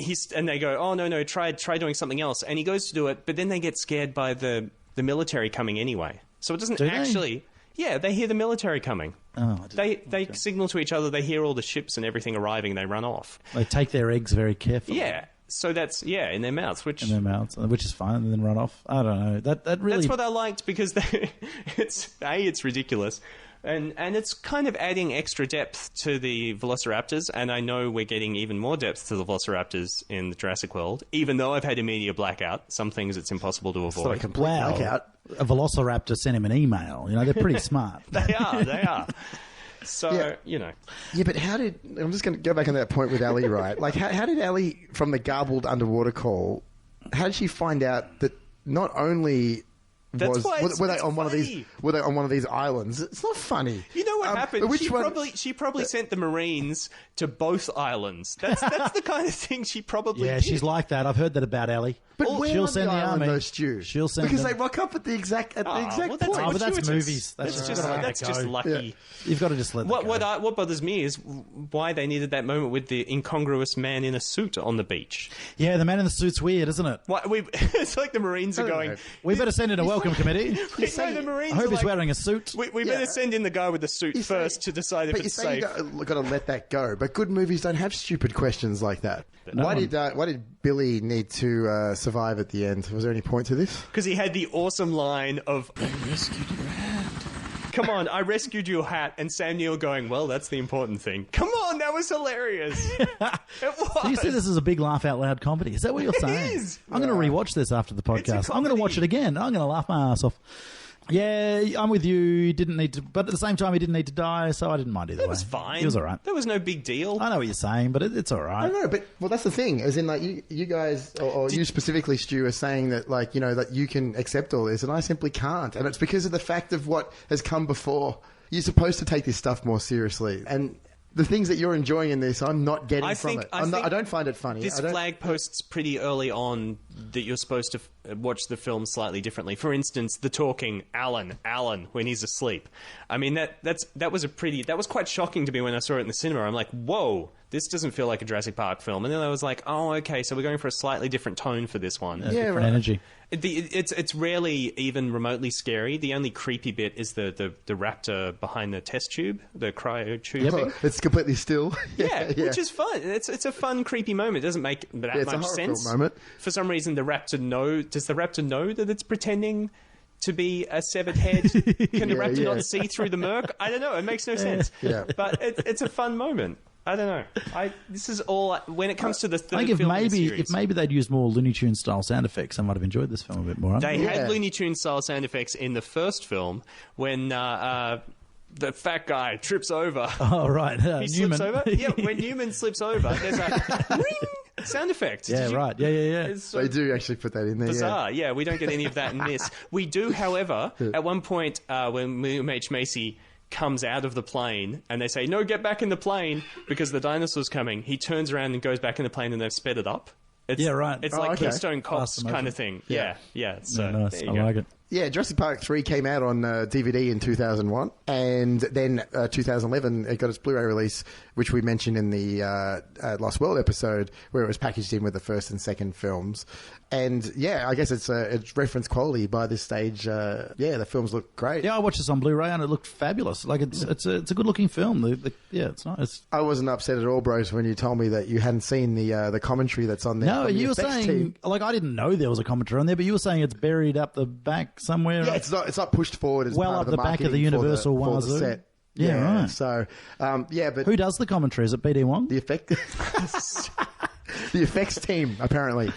they go, "Oh no, try doing something else." And he goes to do it, but then they get scared by the military coming anyway. So it doesn't actually. Yeah, they hear the military coming. Oh, They signal to each other. They hear all the ships and everything arriving. And they run off. They take their eggs very carefully. Yeah. So that's in their mouths, which is fine, and then run off. I don't know. That really. That's what I liked because it's ridiculous, and it's kind of adding extra depth to the Velociraptors. And I know we're getting even more depth to the Velociraptors in the Jurassic World. Even though I've had a media blackout, some things it's impossible to avoid. It's not a complete blackout. A Velociraptor sent him an email. You know, they're pretty smart. They are. So, Yeah, but I'm just going to go back on that point with Ellie, right? Like, how did Ellie, from the garbled underwater call, how did she find out that not only were they on one of these islands? It's not funny. You know what happened? She probably sent the Marines to both islands. That's the kind of thing she probably did. She's like that. I've heard that about Ellie. But she'll send the army. Those stews? She'll send because them. they rock up at the exact point. But that's movies. That's just lucky. Yeah. You've got to just let that go. What bothers me is why they needed that moment with the incongruous man in a suit on the beach. Yeah, the man in the suit's weird, isn't it? It's like the Marines are going. We better send in a welcome committee. The Marines I hope he's wearing a suit. We better send in the guy with the suit first to decide if it's safe. You've got to let that go. But good movies don't have stupid questions like that. Why did Billy need to survive at the end? Was there any point to this? Because he had the awesome line of, "I rescued your hat." Come on, I rescued your hat, and Sam Neill going, "Well, that's the important thing." Come on, that was hilarious. It was. So you see this as a big laugh out loud comedy? Is that what you're saying? It is. I'm going to rewatch this after the podcast. I'm going to watch it again. I'm going to laugh my ass off. Yeah, I'm with you. He didn't need to, but at the same time, he didn't need to die, so I didn't mind either way. That was fine. He was all right. There was no big deal. I know what you're saying, but it's all right. I don't know, but that's the thing. As in, like you guys, or you specifically, Stu, are saying that, like, that you can accept all this, and I simply can't, and it's because of the fact of what has come before. You're supposed to take this stuff more seriously, and the things that you're enjoying in this, I'm not getting from it. I don't find it funny. This flag posts pretty early on that you're supposed to watch the film slightly differently. For instance, the talking Alan when he's asleep. I mean, that was quite shocking to me when I saw it in the cinema. I'm like, whoa, this doesn't feel like a Jurassic Park film. And then I was like, oh, okay, so we're going for a slightly different tone for this one. Different energy. It's rarely even remotely scary. The only creepy bit is the raptor behind the test tube, the cryo tube thing. It's completely still. Yeah, which is fun. It's a fun, creepy moment. It doesn't make that much sense. Moment. For some reason, does the raptor know that it's pretending to be a severed head? Can the raptor not see through the murk? I don't know. It makes no sense. Yeah. But it's a fun moment. I don't know. This is all when it comes to the third I think film in the series. if maybe they'd used more Looney Tunes style sound effects, I might have enjoyed this film a bit more. They had Looney Tunes style sound effects in the first film when the fat guy trips over. Oh right, he slips over. Yeah, when Newman slips over, there's a ring sound effect. Yeah, right. Yeah. They do actually put that in there. Bizarre. Yeah, we don't get any of that in this. We do, however, at one point when William H. Macy comes out of the plane and they say, "No, get back in the plane because the dinosaur's coming." He turns around and goes back in the plane and they've sped it up. It's like Keystone Cops kind of thing. Yeah. So nice. I like it. Yeah, Jurassic Park 3 came out on DVD in 2001, and then 2011 it got its Blu-ray release, which we mentioned in the Lost World episode, where it was packaged in with the first and second films. And yeah, I guess it's reference quality by this stage. The films look great. Yeah, I watched this on Blu-ray and it looked fabulous. Like it's a good looking film. It's nice. I wasn't upset at all, Brose, when you told me that you hadn't seen the commentary that's on there. No, you were saying like I didn't know there was a commentary on there, but you were saying it's buried up the back somewhere. Yeah, it's not pushed forward as well part up of the back of the Universal for the set. Yeah, right. So, but who does the commentary? Is it BD Wong? The effects team, apparently.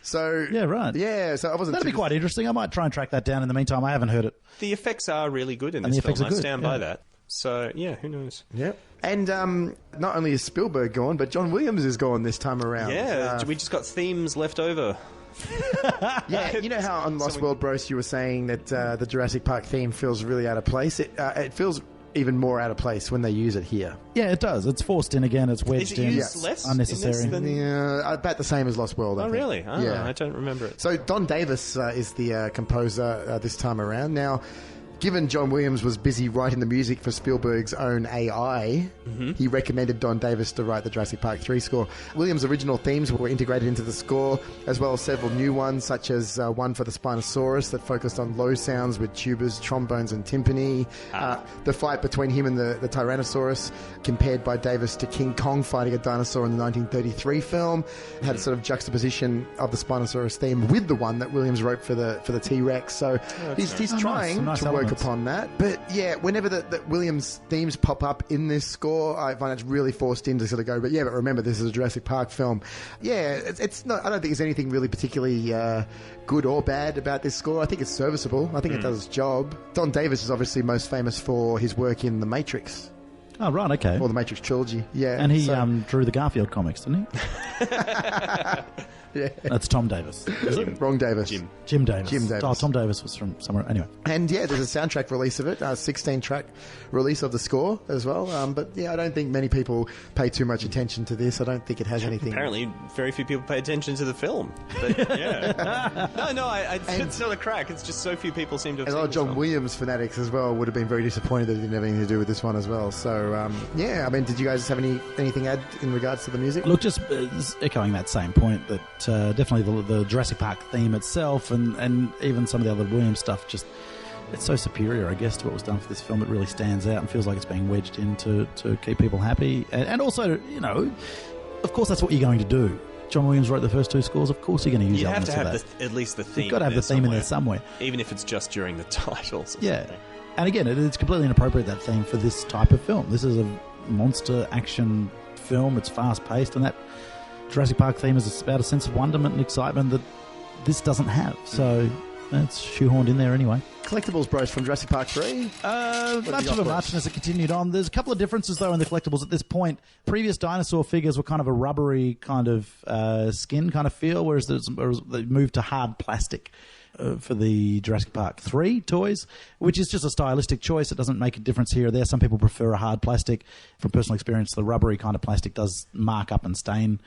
So yeah, right. Yeah, so I wasn't. That'd be quite interesting. I might try and track that down. In the meantime, I haven't heard it. The effects are really good in this film. I stand by that. So yeah, who knows? Yeah. And not only is Spielberg gone, but John Williams is gone this time around. Yeah, we just got themes left over. Yeah, you know how on Lost World, Brose, you were saying that the Jurassic Park theme feels really out of place? It feels even more out of place when they use it here. Yeah, it does. It's forced in again. It's wedged in. Is it used less unnecessary? In this than... Yeah, about the same as Lost World, I think. Really? Oh, yeah. I don't remember it. So Don Davis is the composer this time around. Now, Given John Williams was busy writing the music for Spielberg's own AI, he recommended Don Davis to write the Jurassic Park 3 score. Williams' original themes were integrated into the score, as well as several new ones, such as one for the Spinosaurus that focused on low sounds with tubas, trombones, and timpani. The fight between him and the Tyrannosaurus, compared by Davis to King Kong fighting a dinosaur in the 1933 film, had a sort of juxtaposition of the Spinosaurus theme with the one that Williams wrote for the T-Rex. So he's trying to work upon that. But yeah, whenever the Williams themes pop up in this score, I find it's really forced in to sort of go, but remember, this is a Jurassic Park film. Yeah, it's not, I don't think there's anything really particularly good or bad about this score. I think it's serviceable. I think it does its job. Don Davis is obviously most famous for his work in The Matrix. Oh, right, okay. Or the Matrix trilogy, yeah. And he drew the Garfield comics, didn't he? Yeah. That's Tom Davis. Is it? Wrong Davis. Jim Davis. Jim Davis. Oh, Tom Davis was from somewhere. Anyway. And yeah, there's a soundtrack release of it, a 16-track release of the score as well. But yeah, I don't think many people pay too much attention to this. I don't think it has anything. Apparently, very few people pay attention to the film. But yeah. It's not a crack. It's just so few people seem to have seen it. And a lot of John Williams fanatics as well would have been very disappointed that it didn't have anything to do with this one as well. So yeah, I mean, did you guys have anything to add in regards to the music? Look, just echoing that same point, that definitely the Jurassic Park theme itself and even some of the other Williams stuff, just it's so superior, I guess, to what was done for this film. It really stands out and feels like it's being wedged in to keep people happy. And also, you know, of course that's what you're going to do. John Williams wrote the first two scores. Of course you're going to use elements of that. You have to have at least the theme. You've got to have the theme in there somewhere. Even if it's just during the titles or something. And again, it's completely inappropriate, that theme, for this type of film. This is a monster action film. It's fast-paced, and that Jurassic Park theme is about a sense of wonderment and excitement that this doesn't have. So it's shoehorned in there anyway. Collectibles, Brose, from Jurassic Park 3? Much of a muchness. It continued on. There's a couple of differences, though, in the collectibles at this point. Previous dinosaur figures were kind of a rubbery kind of skin kind of feel, whereas they moved to hard plastic for the Jurassic Park 3 toys, which is just a stylistic choice. It doesn't make a difference here or there. Some people prefer a hard plastic. From personal experience, the rubbery kind of plastic does mark up and stain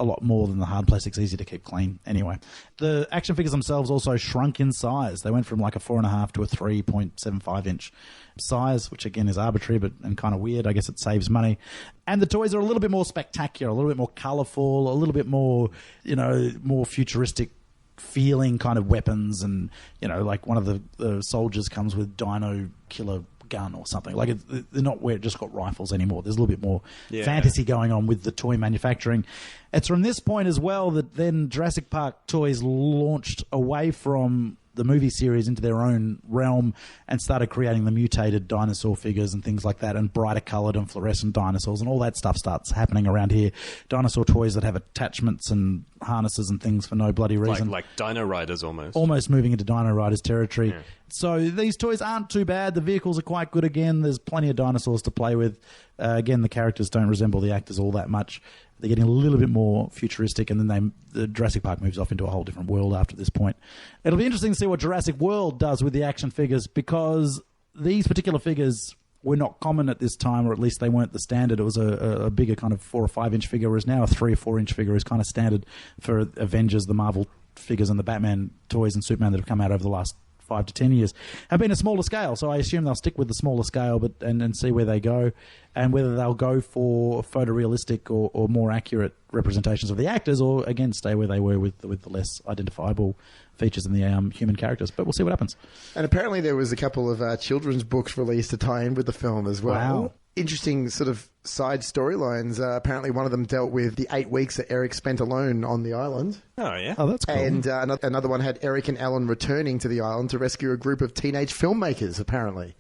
a lot more than the hard plastic's easy to keep clean anyway. The action figures themselves also shrunk in size. They went from like a 4.5 to a 3.75 inch size, which again is arbitrary and kind of weird. I guess it saves money. And the toys are a little bit more spectacular, a little bit more colourful, a little bit more, more futuristic feeling kind of weapons. And, like one of the soldiers comes with dino killer gun or something. Like they're not where it just got rifles anymore. There's a little bit more fantasy going on with the toy manufacturing. It's from this point as well that then Jurassic Park toys launched away from the movie series into their own realm and started creating the mutated dinosaur figures and things like that, and brighter coloured and fluorescent dinosaurs, and all that stuff starts happening around here. Dinosaur toys that have attachments and harnesses and things for no bloody reason. Like Dino Riders almost. Almost moving into Dino Riders territory. Yeah. So these toys aren't too bad. The vehicles are quite good again. There's plenty of dinosaurs to play with. Again, the characters don't resemble the actors all that much. They're getting a little bit more futuristic, and then the Jurassic Park moves off into a whole different world after this point. It'll be interesting to see what Jurassic World does with the action figures, because these particular figures were not common at this time, or at least they weren't the standard. It was a bigger kind of 4 or 5 inch figure, whereas now a 3 or 4 inch figure is kind of standard for Avengers, the Marvel figures, and the Batman toys and Superman that have come out over the last 5 to 10 years have been a smaller scale. So I assume they'll stick with the smaller scale, but and see where they go, and whether they'll go for photorealistic or more accurate representations of the actors, or again stay where they were with the less identifiable features in the human characters. But we'll see what happens. And apparently there was a couple of children's books released to tie in with the film as well. Wow. Interesting sort of side storylines. Apparently one of them dealt with the 8 weeks that Eric spent alone on the island. Oh, yeah. Oh, that's cool. And another one had Eric and Alan returning to the island to rescue a group of teenage filmmakers, apparently.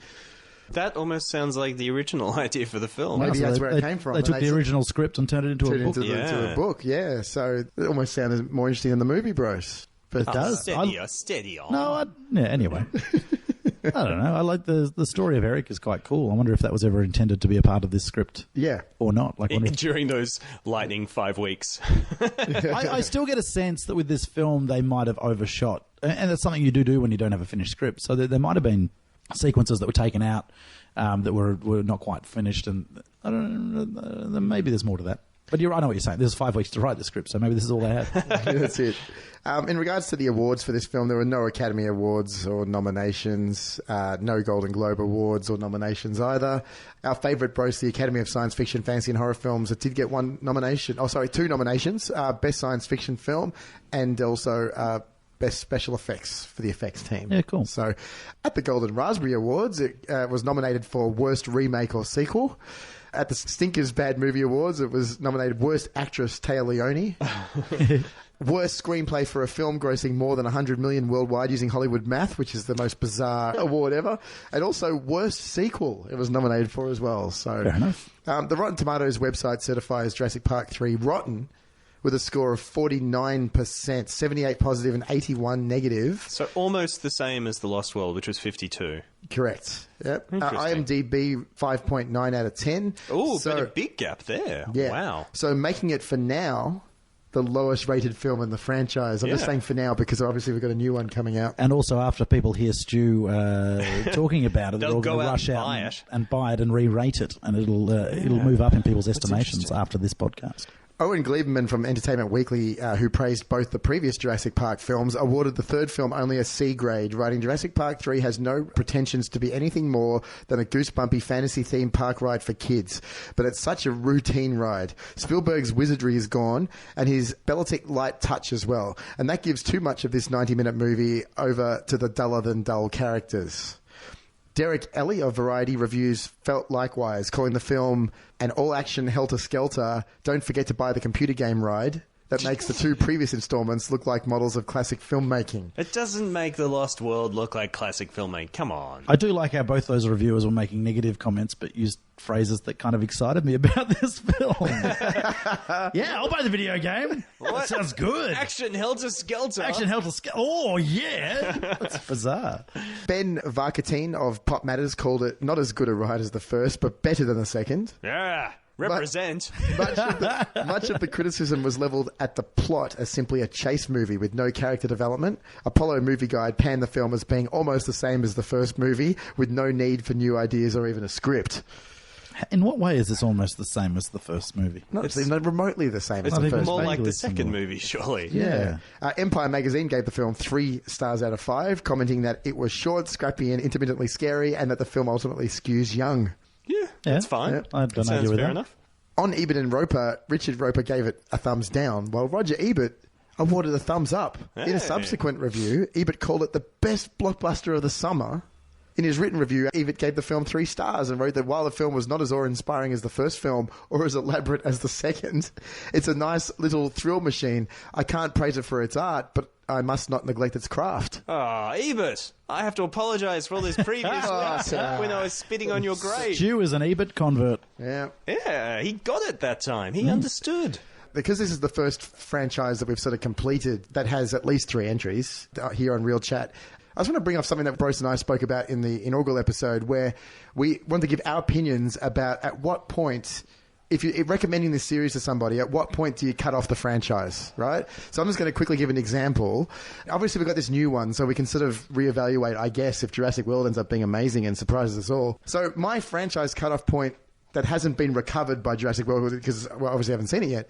That almost sounds like the original idea for the film. Maybe that's where it came from. They took the original script and turned it into a book. Into a book, yeah. So it almost sounded more interesting than the movie, Brose. But it does. Steady on. No, anyway. I don't know. I like the story of Eric is quite cool. I wonder if that was ever intended to be a part of this script. Yeah. Or not. During those lightning 5 weeks. I still get a sense that with this film they might have overshot. And that's something you do when you don't have a finished script. So there might have been sequences that were taken out that were not quite finished. And I don't know, maybe there's more to that. But I know what you're saying. There's 5 weeks to write the script, so maybe this is all they had. That's it. In regards to the awards for this film, there were no Academy Awards or nominations, no Golden Globe Awards or nominations either. Our favourite Brose, the Academy of Science Fiction, Fantasy and Horror Films, it did get 2 nominations, Best Science Fiction Film and also Best Special Effects for the effects team. Yeah, cool. So at the Golden Raspberry Awards, it was nominated for Worst Remake or Sequel. At the Stinkers Bad Movie Awards, it was nominated Worst Actress, Taya Leone. Worst Screenplay for a Film grossing more than 100 million worldwide using Hollywood math, which is the most bizarre award ever. And also Worst Sequel it was nominated for as well. So, fair enough. The Rotten Tomatoes website certifies Jurassic Park 3 rotten with a score of 49%, 78 positive and 81 negative. So almost the same as The Lost World, which was 52. Correct. Yep. Interesting. IMDb 5.9 out of 10. Oh, but a big gap there. Yeah. Wow. So making it for now the lowest rated film in the franchise. I'm just saying for now because obviously we've got a new one coming out. And also after people hear Stu talking about it, they're all going to rush out and buy it and re-rate it, and it'll move up in people's estimations after this podcast. Owen Gleberman from Entertainment Weekly, who praised both the previous Jurassic Park films, awarded the third film only a C grade, writing, Jurassic Park 3 has no pretensions to be anything more than a goosebumpy fantasy-themed park ride for kids, but it's such a routine ride. Spielberg's wizardry is gone, and his Belichick light touch as well, and that gives too much of this 90-minute movie over to the duller-than-dull characters. Derek Ellie of Variety Reviews felt likewise, calling the film an all-action helter-skelter, don't forget to buy the computer game ride that makes the 2 previous installments look like models of classic filmmaking. It doesn't make The Lost World look like classic filmmaking. Come on. I do like how both those reviewers were making negative comments but used phrases that kind of excited me about this film. Yeah, I'll buy the video game. What? That sounds good. Action helter-skelter. Action helter-skelter. Oh, yeah. That's bizarre. Ben Varkatine of Pop Matters called it not as good a ride as the first, but better than the second. Yeah. Represent. Much of the criticism was levelled at the plot as simply a chase movie with no character development. Apollo Movie Guide panned the film as being almost the same as the first movie, with no need for new ideas or even a script. In what way is this almost the same as the first movie? Not remotely the same as It's the first more movie. like the second movie, surely. Yeah. Empire Magazine gave the film 3 stars out of 5, commenting that it was short, scrappy and intermittently scary, and that the film ultimately skews young. Yeah, that's fine. Yeah. I don't argue with fair that. enough. On Ebert and Roper, Richard Roper gave it a thumbs down, while Roger Ebert awarded a thumbs up. In a subsequent review, Ebert called it the best blockbuster of the summer. In his written review, Ebert gave the film 3 stars and wrote that while the film was not as awe-inspiring as the first film or as elaborate as the second, it's a nice little thrill machine. I can't praise it for its art, but I must not neglect its craft. Oh, Ebert, I have to apologise for all this previous when I was spitting on your grave. Stu is an Ebert convert. Yeah. Yeah, he got it that time. He understood. Because this is the first franchise that we've sort of completed that has at least 3 entries here on Real Chat, I just want to bring up something that Brose and I spoke about in the inaugural episode where we want to give our opinions about at what point, if you're recommending this series to somebody, at what point do you cut off the franchise, right? So I'm just going to quickly give an example. Obviously, we've got this new one, so we can sort of reevaluate, I guess, if Jurassic World ends up being amazing and surprises us all. So my franchise cutoff point that hasn't been recovered by Jurassic World, because we obviously haven't seen it yet,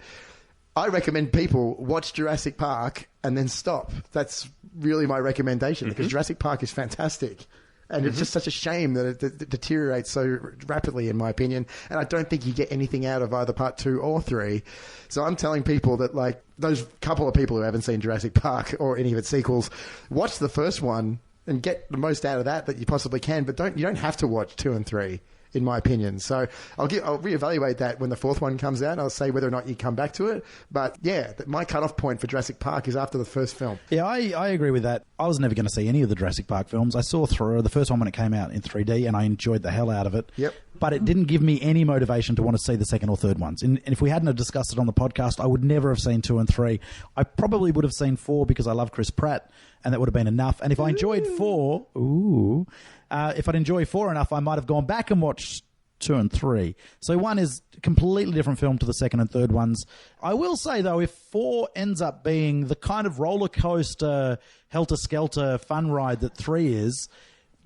I recommend people watch Jurassic Park and then stop. That's really my recommendation because Jurassic Park is fantastic. And it's just such a shame that it deteriorates so rapidly, in my opinion. And I don't think you get anything out of either part 2 or 3. So I'm telling people that, like, those couple of people who haven't seen Jurassic Park or any of its sequels, watch the first one and get the most out of that you possibly can. But you don't have to watch 2 and 3. In my opinion. So I'll reevaluate that when the 4th one comes out. I'll say whether or not you come back to it. But yeah, my cutoff point for Jurassic Park is after the first film. Yeah, I agree with that. I was never going to see any of the Jurassic Park films. I saw the first one when it came out in 3D and I enjoyed the hell out of it. Yep. But it didn't give me any motivation to want to see the second or third ones. And if we hadn't have discussed it on the podcast, I would never have seen 2 and 3. I probably would have seen 4 because I love Chris Pratt and that would have been enough. And if I enjoyed 4, if I'd enjoyed 4 enough, I might have gone back and watched 2 and 3. So 1 is a completely different film to the second and third ones. I will say, though, if 4 ends up being the kind of roller coaster, helter-skelter fun ride that 3 is,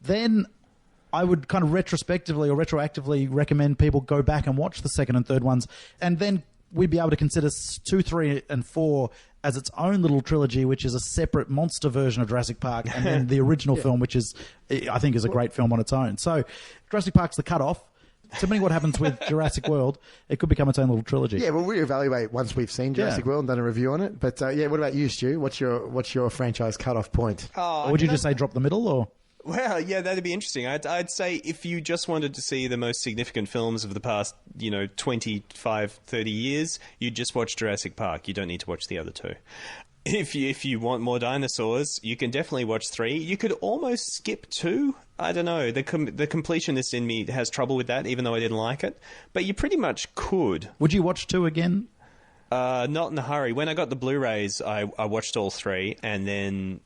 then I would kind of retrospectively or retroactively recommend people go back and watch the second and third ones and then we'd be able to consider 2, 3, and 4 as its own little trilogy, which is a separate monster version of Jurassic Park, and then the original film, which is, I think, is a great film on its own. So Jurassic Park's the cutoff. Depending what happens with Jurassic World, it could become its own little trilogy. Yeah, we'll reevaluate once we've seen Jurassic World and done a review on it. But what about you, Stu? What's your franchise cutoff point? Or would you just say drop the middle, or? Well, yeah, that'd be interesting. I'd say if you just wanted to see the most significant films of the past, 25, 30 years, you'd just watch Jurassic Park. You don't need to watch the other two. If you want more dinosaurs, you can definitely watch 3. You could almost skip 2. I don't know. The completionist in me has trouble with that, even though I didn't like it. But you pretty much could. Would you watch 2 again? Not in a hurry. When I got the Blu-rays, I watched all 3, and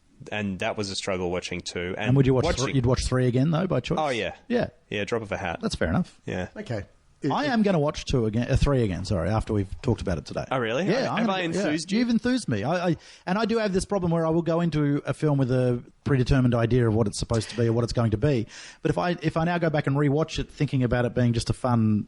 that was a struggle watching 2. And would you watch? You'd watch 3 again though, by choice? Oh yeah, yeah. Drop of a hat. That's fair enough. Yeah. Okay. I am going to watch 3 again. Sorry, after we've talked about it today. Oh really? Yeah. Have I enthused you? You've enthused me. And I do have this problem where I will go into a film with a predetermined idea of what it's supposed to be or what it's going to be. But if I now go back and rewatch it, thinking about it being just a fun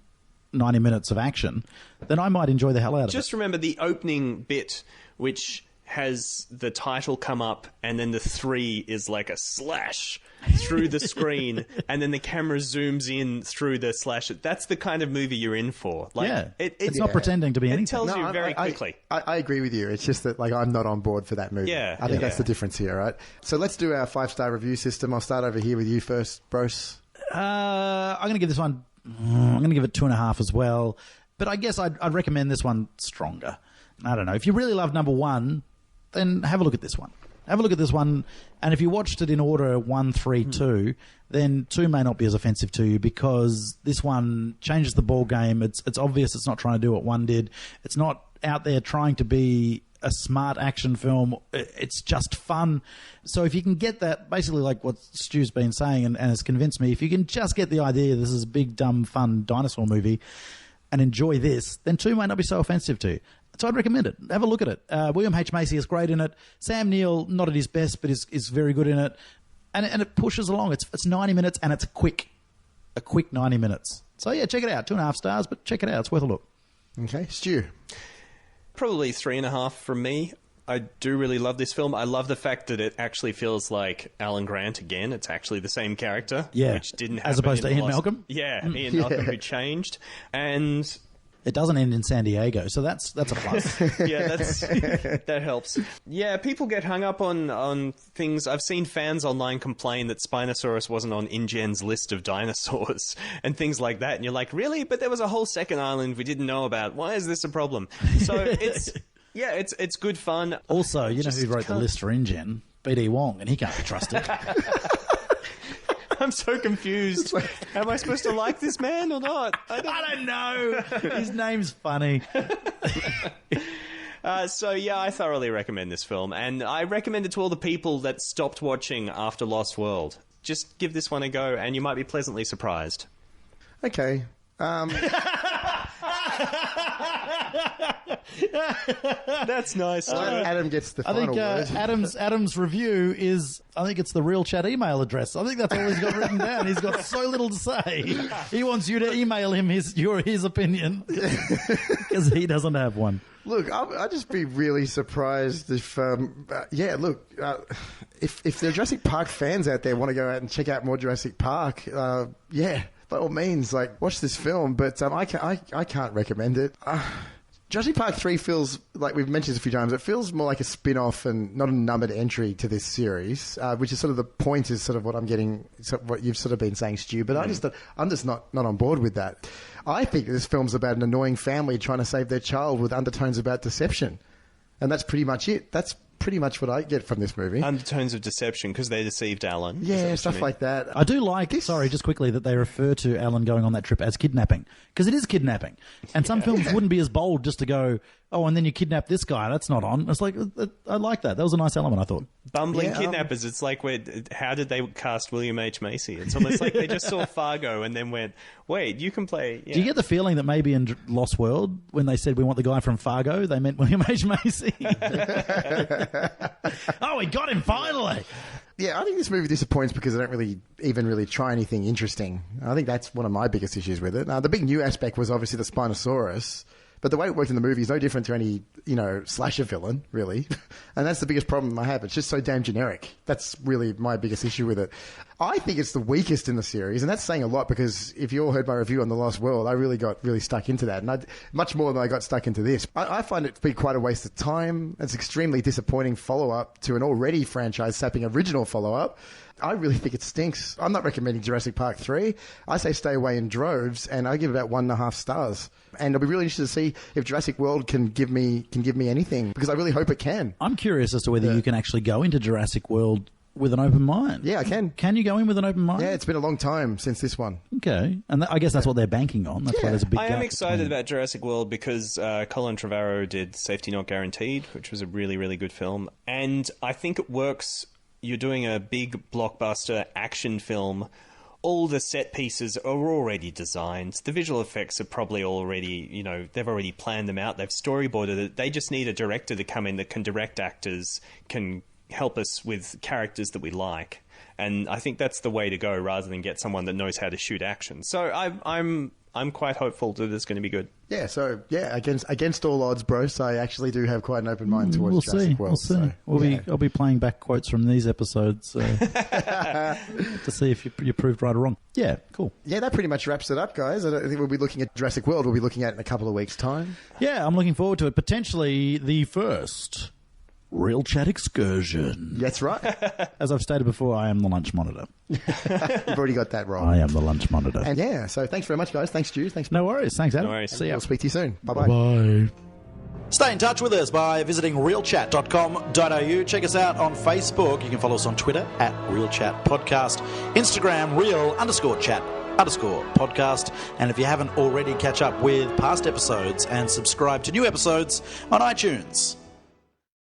90 minutes of action, then I might enjoy the hell out of it. Just remember the opening bit, which has the title come up, and then the 3 is like a slash through the screen, and then the camera zooms in through the slash. That's the kind of movie you're in for. Like, it's not pretending to be anything. It tells you very quickly. I agree with you. It's just that I'm not on board for that movie. Yeah, I think that's the difference here, right? So let's do our 5-star review system. I'll start over here with you first, Brose. I'm going to give this one. I'm going to give it 2.5 as well. But I guess I'd recommend this one stronger. I don't know. If you really love number 1, then have a look at this one. Have a look at this one, and if you watched it in order 1, 3, 2, then 2 may not be as offensive to you because this one changes the ball game. It's obvious it's not trying to do what 1 did. It's not out there trying to be a smart action film. It's just fun. So if you can get that, basically like what Stu's been saying and has convinced me, if you can just get the idea this is a big, dumb, fun dinosaur movie and enjoy this, then 2 might not be so offensive to you. So I'd recommend it. Have a look at it. William H. Macy is great in it. Sam Neill, not at his best, but is very good in it. And it pushes along. It's 90 minutes, and it's quick. A quick 90 minutes. So, yeah, check it out. 2.5 stars, but check it out. It's worth a look. Okay. Stu? Probably 3.5 from me. I do really love this film. I love the fact that it actually feels like Alan Grant again. It's actually the same character. Yeah. Which didn't happen as opposed to Ian Malcolm? Yeah, Ian Malcolm who changed. And it doesn't end in San Diego, so that's a plus. Yeah, that helps. Yeah, people get hung up on things. I've seen fans online complain that Spinosaurus wasn't on InGen's list of dinosaurs and things like that. And you're like, really? But there was a whole second island we didn't know about. Why is this a problem? So it's good fun. Also, you know who wrote the list for InGen? B.D. Wong, and he can't be trusted. I'm so confused. Am I supposed to like this man or not? I don't know. His name's funny. So, yeah, I thoroughly recommend this film. And I recommend it to all the people that stopped watching after Lost World. Just give this one a go, and you might be pleasantly surprised. Okay. That's nice. Adam gets the final word. Adam's review is, I think it's the Real Chat email address. I think that's all he's got written down. He's got so little to say. He wants you to email him his opinion because he doesn't have one. Look, I'd just be really surprised if, if the Jurassic Park fans out there want to go out and check out more Jurassic Park, by all means, watch this film. But I can't recommend it. Jurassic Park 3 feels, like we've mentioned a few times, it feels more like a spin-off and not a numbered entry to this series, which is sort of the point, is sort of what I'm getting, what you've sort of been saying, Stu, but I'm just not on board with that. I think this film's about an annoying family trying to save their child with undertones about deception. And that's pretty much it. That's pretty much what I get from this movie. Undertones of deception because they deceived Alan. Yeah, stuff like that. I do like, just quickly, that they refer to Alan going on that trip as kidnapping, because it is kidnapping. And some films wouldn't be as bold just to go, oh, and then you kidnap this guy. That's not on. It's like, I like that. That was a nice element, I thought. Bumbling kidnappers. It's like, how did they cast William H. Macy? It's almost like they just saw Fargo and then went, wait, you can play. Yeah. Do you get the feeling that maybe in Lost World, when they said we want the guy from Fargo, they meant William H. Macy? Oh, we got him finally. Yeah, I think this movie disappoints because they don't really try anything interesting. I think that's one of my biggest issues with it. The big new aspect was obviously the Spinosaurus, But the way it worked in the movie is no different to any, slasher villain, really. And that's the biggest problem I have. It's just so damn generic. That's really my biggest issue with it. I think it's the weakest in the series, and that's saying a lot because if you all heard my review on The Lost World, I really got stuck into that, and much more than I got stuck into this. I find it to be quite a waste of time. It's extremely disappointing follow-up to an already franchise-sapping original follow-up. I really think it stinks. I'm not recommending Jurassic Park 3. I say stay away in droves, and I give it about 1.5 stars. And I'll be really interested to see if Jurassic World can give me anything, because I really hope it can. I'm curious as to whether you can actually go into Jurassic World with an open mind. Yeah, I can. Can you go in with an open mind? Yeah, it's been a long time since this one. Okay. And I guess that's what they're banking on. That's why there's a big gap. I am excited about Jurassic World because Colin Trevorrow did Safety Not Guaranteed, which was a really, really good film. And I think it works. You're doing a big blockbuster action film. All the set pieces are already designed. The visual effects are probably already, they've already planned them out. They've storyboarded it. They just need a director to come in that can direct actors, can help us with characters that we like. And I think that's the way to go rather than get someone that knows how to shoot action. So I'm quite hopeful that it's going to be good. Yeah, so against all odds, Brose, I actually do have quite an open mind towards Jurassic World. We'll see. I'll be playing back quotes from these episodes to see if you proved right or wrong. Yeah, cool. Yeah, that pretty much wraps it up, guys. I think we'll be looking at Jurassic World. We'll be looking at it in a couple of weeks' time. Yeah, I'm looking forward to it. Potentially the first Real Chat excursion. That's right. As I've stated before, I am the lunch monitor. You've already got that wrong. I am the lunch monitor. And so thanks very much, guys. Thanks, Stu. Thanks. No worries. Thanks, Adam. No worries. See ya. We'll speak to you soon. Bye-bye. Bye. Stay in touch with us by visiting realchat.com.au. Check us out on Facebook. You can follow us on Twitter at RealChatPodcast, Instagram real_chat_podcast. And if you haven't already, catch up with past episodes and subscribe to new episodes on iTunes.